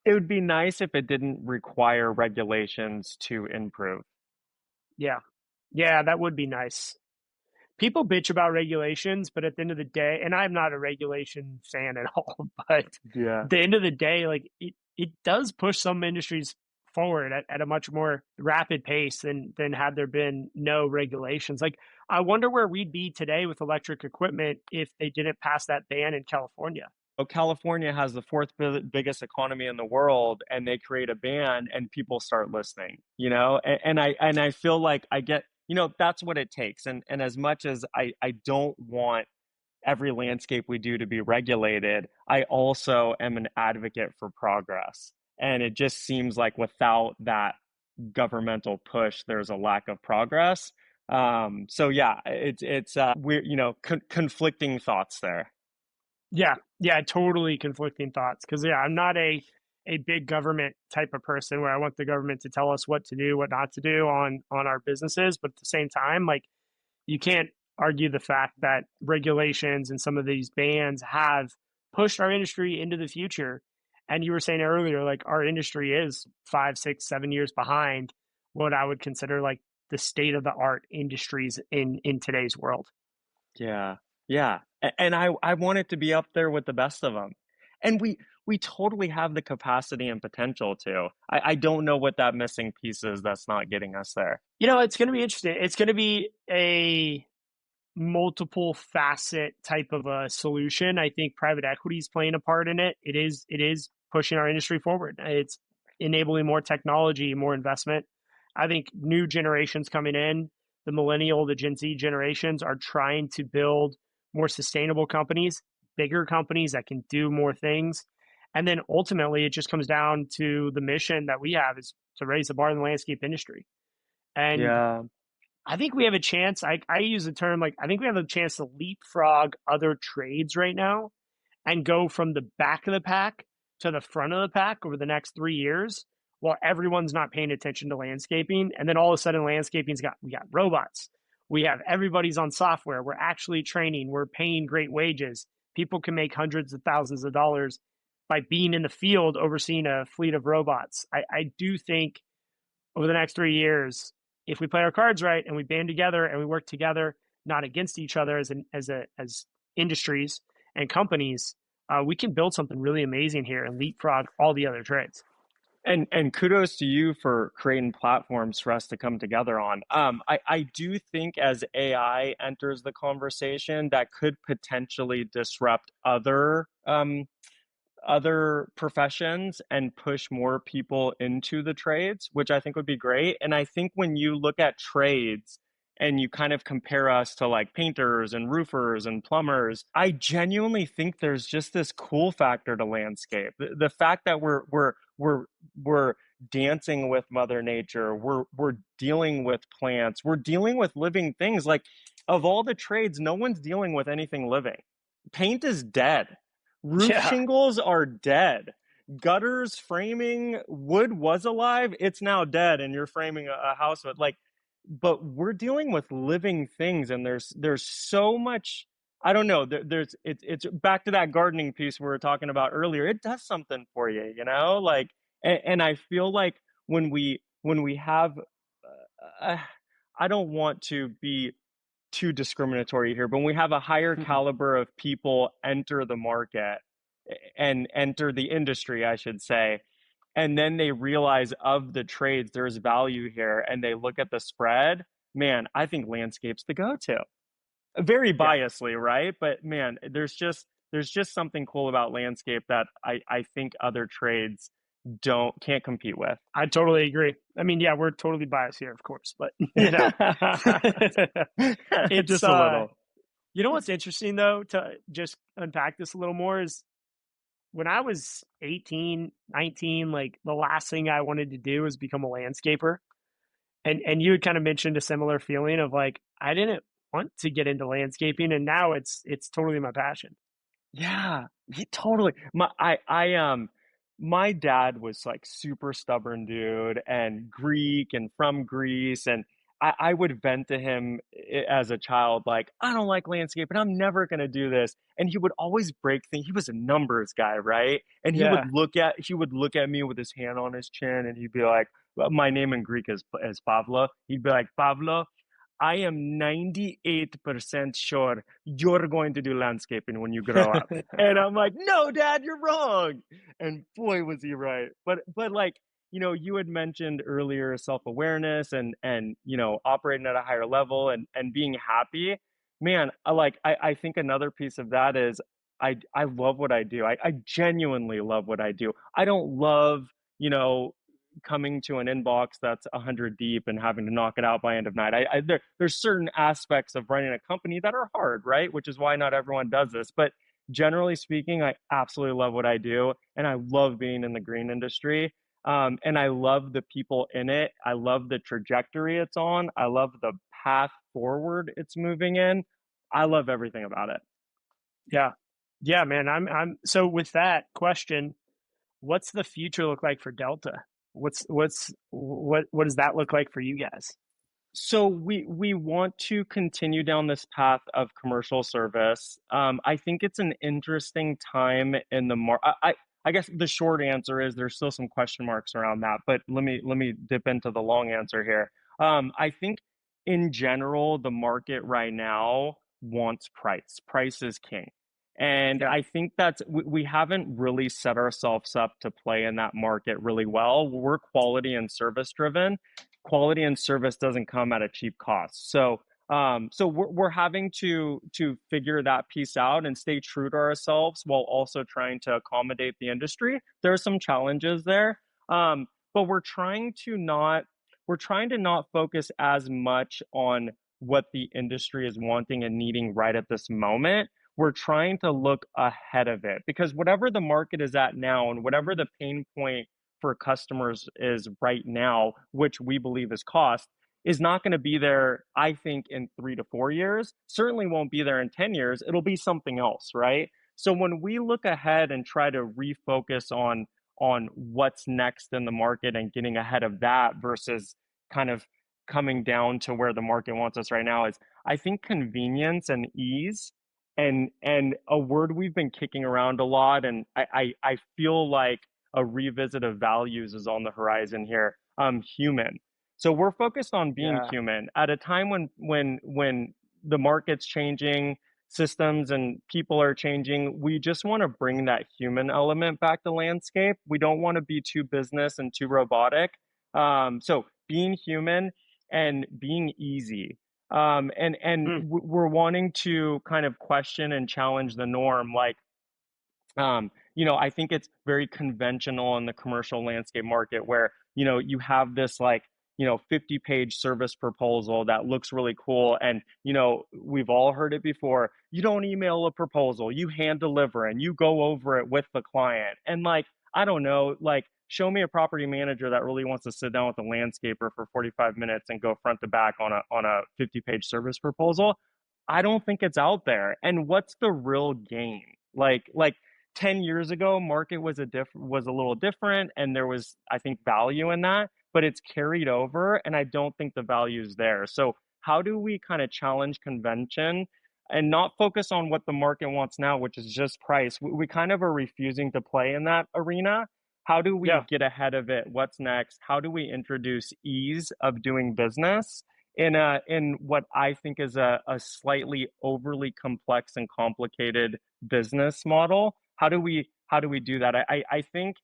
It would be nice if it didn't require regulations to improve.
Yeah, yeah, that would be nice. People bitch about regulations, but at the end of the day, and I'm not a regulation fan at all, but
Yeah.
at the end of the day, like it does push some industries forward at a much more rapid pace than had there been no regulations. Like I wonder where we'd be today with electric equipment if they didn't pass that ban in California.
California has the fourth biggest economy in the world, and they create a ban, and people start listening. And I feel like I get, that's what it takes. And as much as I don't want every landscape we do to be regulated, I also am an advocate for progress. And it just seems like without that governmental push, there's a lack of progress. So yeah, it's we're conflicting thoughts there.
Yeah, yeah, totally conflicting thoughts. Because yeah, I'm not a big government type of person where I want the government to tell us what to do, what not to do on our businesses. But at the same time, like you can't argue the fact that regulations and some of these bans have pushed our industry into the future. And you were saying earlier, like our industry is 5, 6, 7 years behind what I would consider like the state of the art industries in today's world.
Yeah, yeah, and I want it to be up there with the best of them, and we totally have the capacity and potential to. I don't know what that missing piece is that's not getting us there.
It's going to be interesting. It's going to be a multiple facet type of a solution. I think private equity is playing a part in it. It is pushing our industry forward. It's enabling more technology, more investment. I think new generations coming in, the millennial, the Gen Z generations are trying to build more sustainable companies, bigger companies that can do more things. And then ultimately it just comes down to the mission that we have is to raise the bar in the landscape industry. And
Yeah,
I think we have a chance. I use the term like I think we have a chance to leapfrog other trades right now and go from the back of the pack to the front of the pack over the next 3 years while everyone's not paying attention to landscaping. And then all of a sudden we got robots. We have everybody's on software. We're actually training. We're paying great wages. People can make hundreds of thousands of dollars by being in the field overseeing a fleet of robots. I do think over the next 3 years, if we play our cards right and we band together and we work together, not against each other as industries and companies, we can build something really amazing here and leapfrog all the other trades.
and kudos to you for creating platforms for us to come together on. I do think as AI enters the conversation, that could potentially disrupt other professions and push more people into the trades, which I think would be great. And I think when you look at trades and you kind of compare us to like painters and roofers and plumbers, I genuinely think there's just this cool factor to landscape. The fact that we're dancing with Mother Nature, we're dealing with plants, we're dealing with living things. Like of all the trades, no one's dealing with anything living. Paint is dead. Roof
Yeah.
shingles are dead. gutters, framing, wood was alive. It's now dead, and you're framing a house with like, but we're dealing with living things, and there's so much. I don't know. There's it's back to that gardening piece we were talking about earlier. It does something for you, you know. Like, and I feel like when we have, uh, I don't want to be too discriminatory here, but when we have a higher caliber of people enter the market and enter the industry, I should say, and then they realize of the trades there's value here and they look at the spread, man, I think landscape's the go-to. Very
Yeah,
biasly, right? But man, there's just something cool about landscape that I think other trades don't can't compete with.
I totally agree. I mean, yeah, we're totally biased here, of course, but you know, it's
Just a little.
you know what's interesting though, to just unpack this a little more, is when I was 18, 19, like the last thing I wanted to do was become a landscaper. And you had kind of mentioned a similar feeling of like I didn't want to get into landscaping, and now it's totally my passion.
Yeah, totally. My dad was like super stubborn dude and Greek and from Greece, and I would vent to him as a child like I don't like landscape and I'm never gonna do this. And he would always break things. He was a numbers guy, right? And
Yeah.
he would look at me with his hand on his chin and he'd be like, well, my name in Greek is Pavlo. He'd be like, Pavlo, I am 98% sure you're going to do landscaping when you grow up. And I'm like, no, Dad, you're wrong. And boy, was he right. But like, you had mentioned earlier self-awareness and operating at a higher level and being happy. Man, I think another piece of that is I love what I do. I genuinely love what I do. I don't love, you know, coming to an inbox that's 100 deep and having to knock it out by end of night. There's certain aspects of running a company that are hard, right? Which is why not everyone does this. But generally speaking, I absolutely love what I do, and I love being in the green industry. And I love the people in it. I love the trajectory it's on. I love the path forward it's moving in. I love everything about it.
Yeah. Yeah, man. I'm so with that question, what's the future look like for Delta? What does that look like for you guys?
So we want to continue down this path of commercial service. I think it's an interesting time in the market. I guess the short answer is there's still some question marks around that, but let me dip into the long answer here. I think in general the market right now wants price. Price is king. And
Yeah.
I think we haven't really set ourselves up to play in that market really well. We're quality and service driven. Quality and service doesn't come at a cheap cost. So we're having to figure that piece out and stay true to ourselves while also trying to accommodate the industry. There are some challenges there, but we're trying to not focus as much on what the industry is wanting and needing right at this moment. We're trying to look ahead of it because whatever the market is at now and whatever the pain point for customers is right now, which we believe is cost, is not going to be there, I think, in 3 to 4 years. Certainly won't be there in 10 years. It'll be something else, right? So when we look ahead and try to refocus on what's next in the market and getting ahead of that versus kind of coming down to where the market wants us right now is I think convenience and ease and a word we've been kicking around a lot and I feel like a revisit of values is on the horizon here. Human. So we're focused on being
Yeah.
human at a time when the market's changing, systems and people are changing. We just want to bring that human element back to landscape. We don't want to be too business and too robotic. So being human and being easy. And
Hmm.
we're wanting to kind of question and challenge the norm, like I think it's very conventional in the commercial landscape market where, you have this like, 50-page service proposal that looks really cool. And, we've all heard it before. You don't email a proposal, you hand deliver and you go over it with the client. And like, I don't know, like, show me a property manager that really wants to sit down with a landscaper for 45 minutes and go front to back on a 50-page service proposal. I don't think it's out there. And what's the real game? Like 10 years ago, market was a little different, and there was, I think, value in that, but it's carried over, and I don't think the value is there. So how do we kind of challenge convention and not focus on what the market wants now, which is just price? We kind of are refusing to play in that arena. How do we
Yeah.
get ahead of it? What's next? How do we introduce ease of doing business in what I think is a slightly overly complex and complicated business model? How do we do that? I think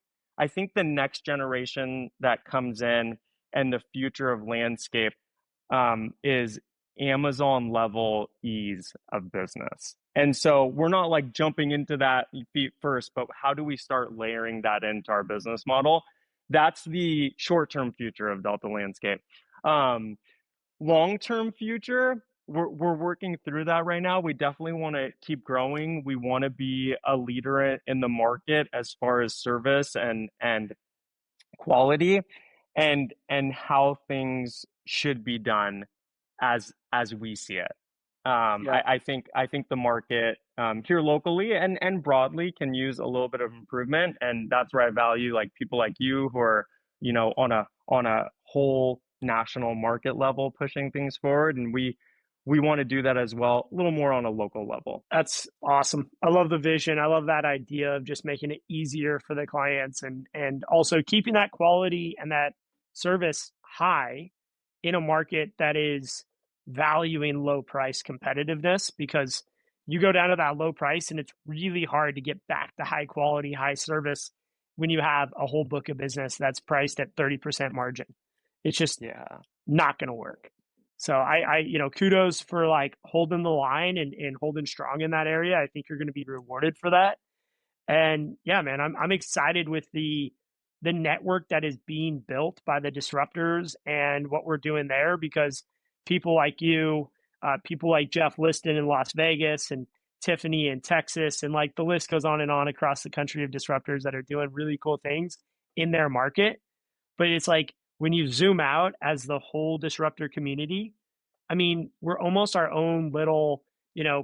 the next generation that comes in and the future of landscape is Amazon level ease of business. And so we're not like jumping into that feet first, but how do we start layering that into our business model? That's the short term future of Delta Landscape. Um, Long term future, we're working through that right now. We definitely want to keep growing. We want to be a leader in the market as far as service and quality and how things should be done as we see it.
Yeah.
I think the market here locally and broadly can use a little bit of improvement, and that's where I value like people like you who are on a whole national market level pushing things forward, and we want to do that as well, a little more on a local level.
That's awesome. I love the vision. I love that idea of just making it easier for the clients and also keeping that quality and that service high in a market that is valuing low price competitiveness, because you go down to that low price and it's really hard to get back to high quality, high service when you have a whole book of business that's priced at 30% margin. It's just
Yeah.
not going to work. So kudos for like holding the line and holding strong in that area. I think you're going to be rewarded for that. And yeah, man, I'm excited with the network that is being built by the disruptors and what we're doing there, because people like you, people like Jeff Liston in Las Vegas and Tiffany in Texas, and like the list goes on and on across the country of disruptors that are doing really cool things in their market. But it's like when you zoom out as the whole disruptor community, I mean, we're almost our own little,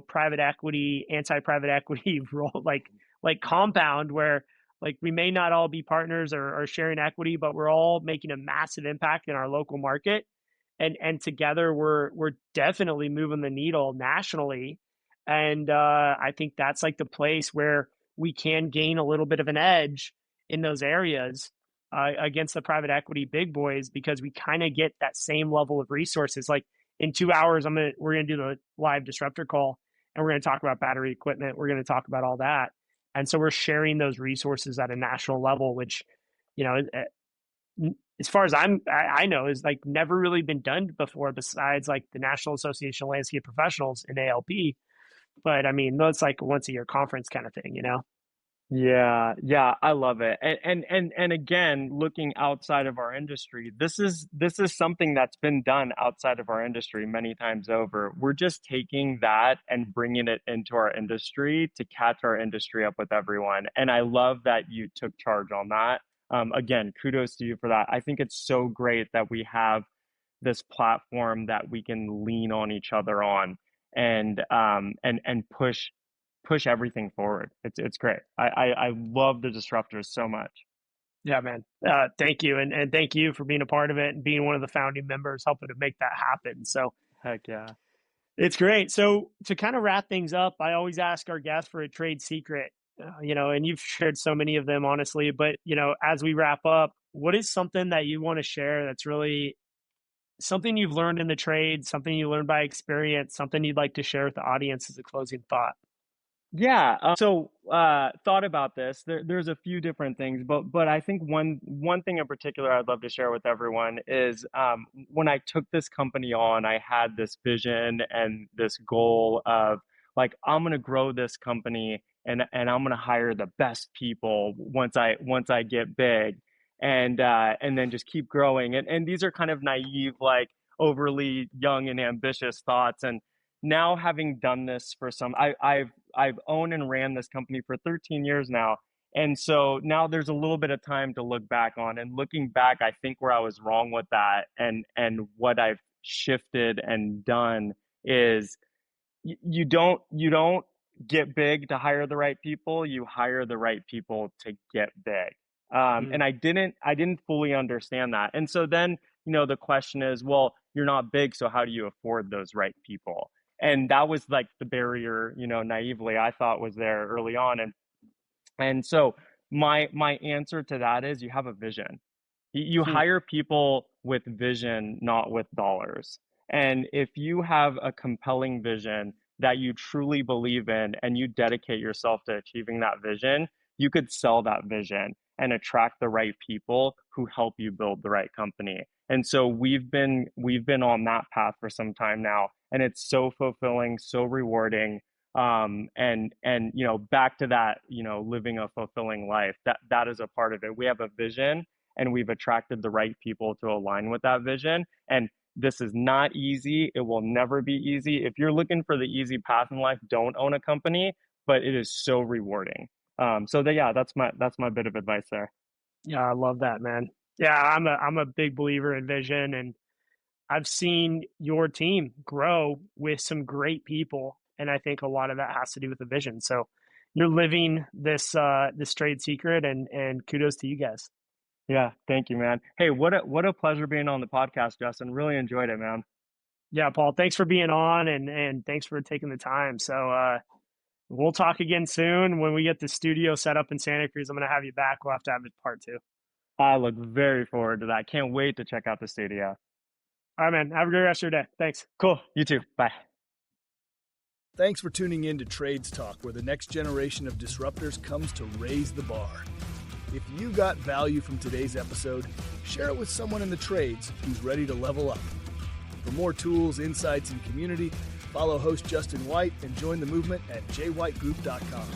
private equity, anti-private equity role, like compound where like we may not all be partners or sharing equity, but we're all making a massive impact in our local market. And together we're definitely moving the needle nationally. And I think that's like the place where we can gain a little bit of an edge in those areas against the private equity big boys, because we kind of get that same level of resources. Like in 2 hours, we're gonna do the live disruptor call, and we're gonna talk about battery equipment. We're gonna talk about all that, and so we're sharing those resources at a national level, which, you know, as far as I know, is like never really been done before, besides like the National Association of Landscape Professionals in ALP. But I mean, that's like a once a year conference kind of thing.
Yeah, yeah, I love it. And again, looking outside of our industry, this is something that's been done outside of our industry many times over. We're just taking that and bringing it into our industry to catch our industry up with everyone. And I love that you took charge on that. Again, kudos to you for that. I think it's so great that we have this platform that we can lean on each other on and push everything forward. It's great. I love the disruptors so much.
Yeah, man. Thank you, and thank you for being a part of it and being one of the founding members, helping to make that happen. So
Heck yeah.
it's great. So to kind of wrap things up, I always ask our guests for a trade secret, and you've shared so many of them, honestly. But as we wrap up, what is something that you want to share that's really something you've learned in the trade, something you learned by experience, something you'd like to share with the audience as a closing thought?
Yeah. Thought about this. There's a few different things, but I think one thing in particular I'd love to share with everyone is when I took this company on, I had this vision and this goal of like I'm gonna grow this company and I'm gonna hire the best people once I get big and then just keep growing. And these are kind of naive, like overly young and ambitious thoughts. And now having done this for I've owned and ran this company for 13 years now. And so now there's a little bit of time to look back on. And looking back, I think where I was wrong with that and what I've shifted and done is you don't get big to hire the right people. You hire the right people to get big.
Mm,
And I didn't fully understand that. And so then, the question is, well, you're not big, so how do you afford those right people? And that was like the barrier, naively I thought was there early on. And so my answer to that is you have a vision. You
mm,
hire people with vision, not with dollars. And if you have a compelling vision that you truly believe in and you dedicate yourself to achieving that vision, you could sell that vision and attract the right people who help you build the right company. And so we've been on that path for some time now, and it's so fulfilling, so rewarding. And back to that, living a fulfilling life, that is a part of it. We have a vision and we've attracted the right people to align with that vision. And this is not easy. It will never be easy. If you're looking for the easy path in life, don't own a company, but it is so rewarding. Yeah, that's my bit of advice there.
yeah, I love that, man. Yeah, I'm a big believer in vision, and I've seen your team grow with some great people, and I think a lot of that has to do with the vision. So you're living this trade secret, and kudos to you guys.
Yeah, thank you, man. Hey, what a pleasure being on the podcast, Justin. Really enjoyed it, man.
Yeah, Paul, thanks for being on, and thanks for taking the time. So we'll talk again soon when we get the studio set up in Santa Cruz. I'm going to have you back. We'll have to have it part two.
I look very forward to that. Can't wait to check out the studio.
All right, man. Have a great rest of your day. Thanks.
Cool. You too. Bye.
Thanks for tuning in to Trades Talk, where the next generation of disruptors comes to raise the bar. If you got value from today's episode, share it with someone in the trades who's ready to level up. For more tools, insights, and community, follow host Justin White and join the movement at jwhitegroup.com.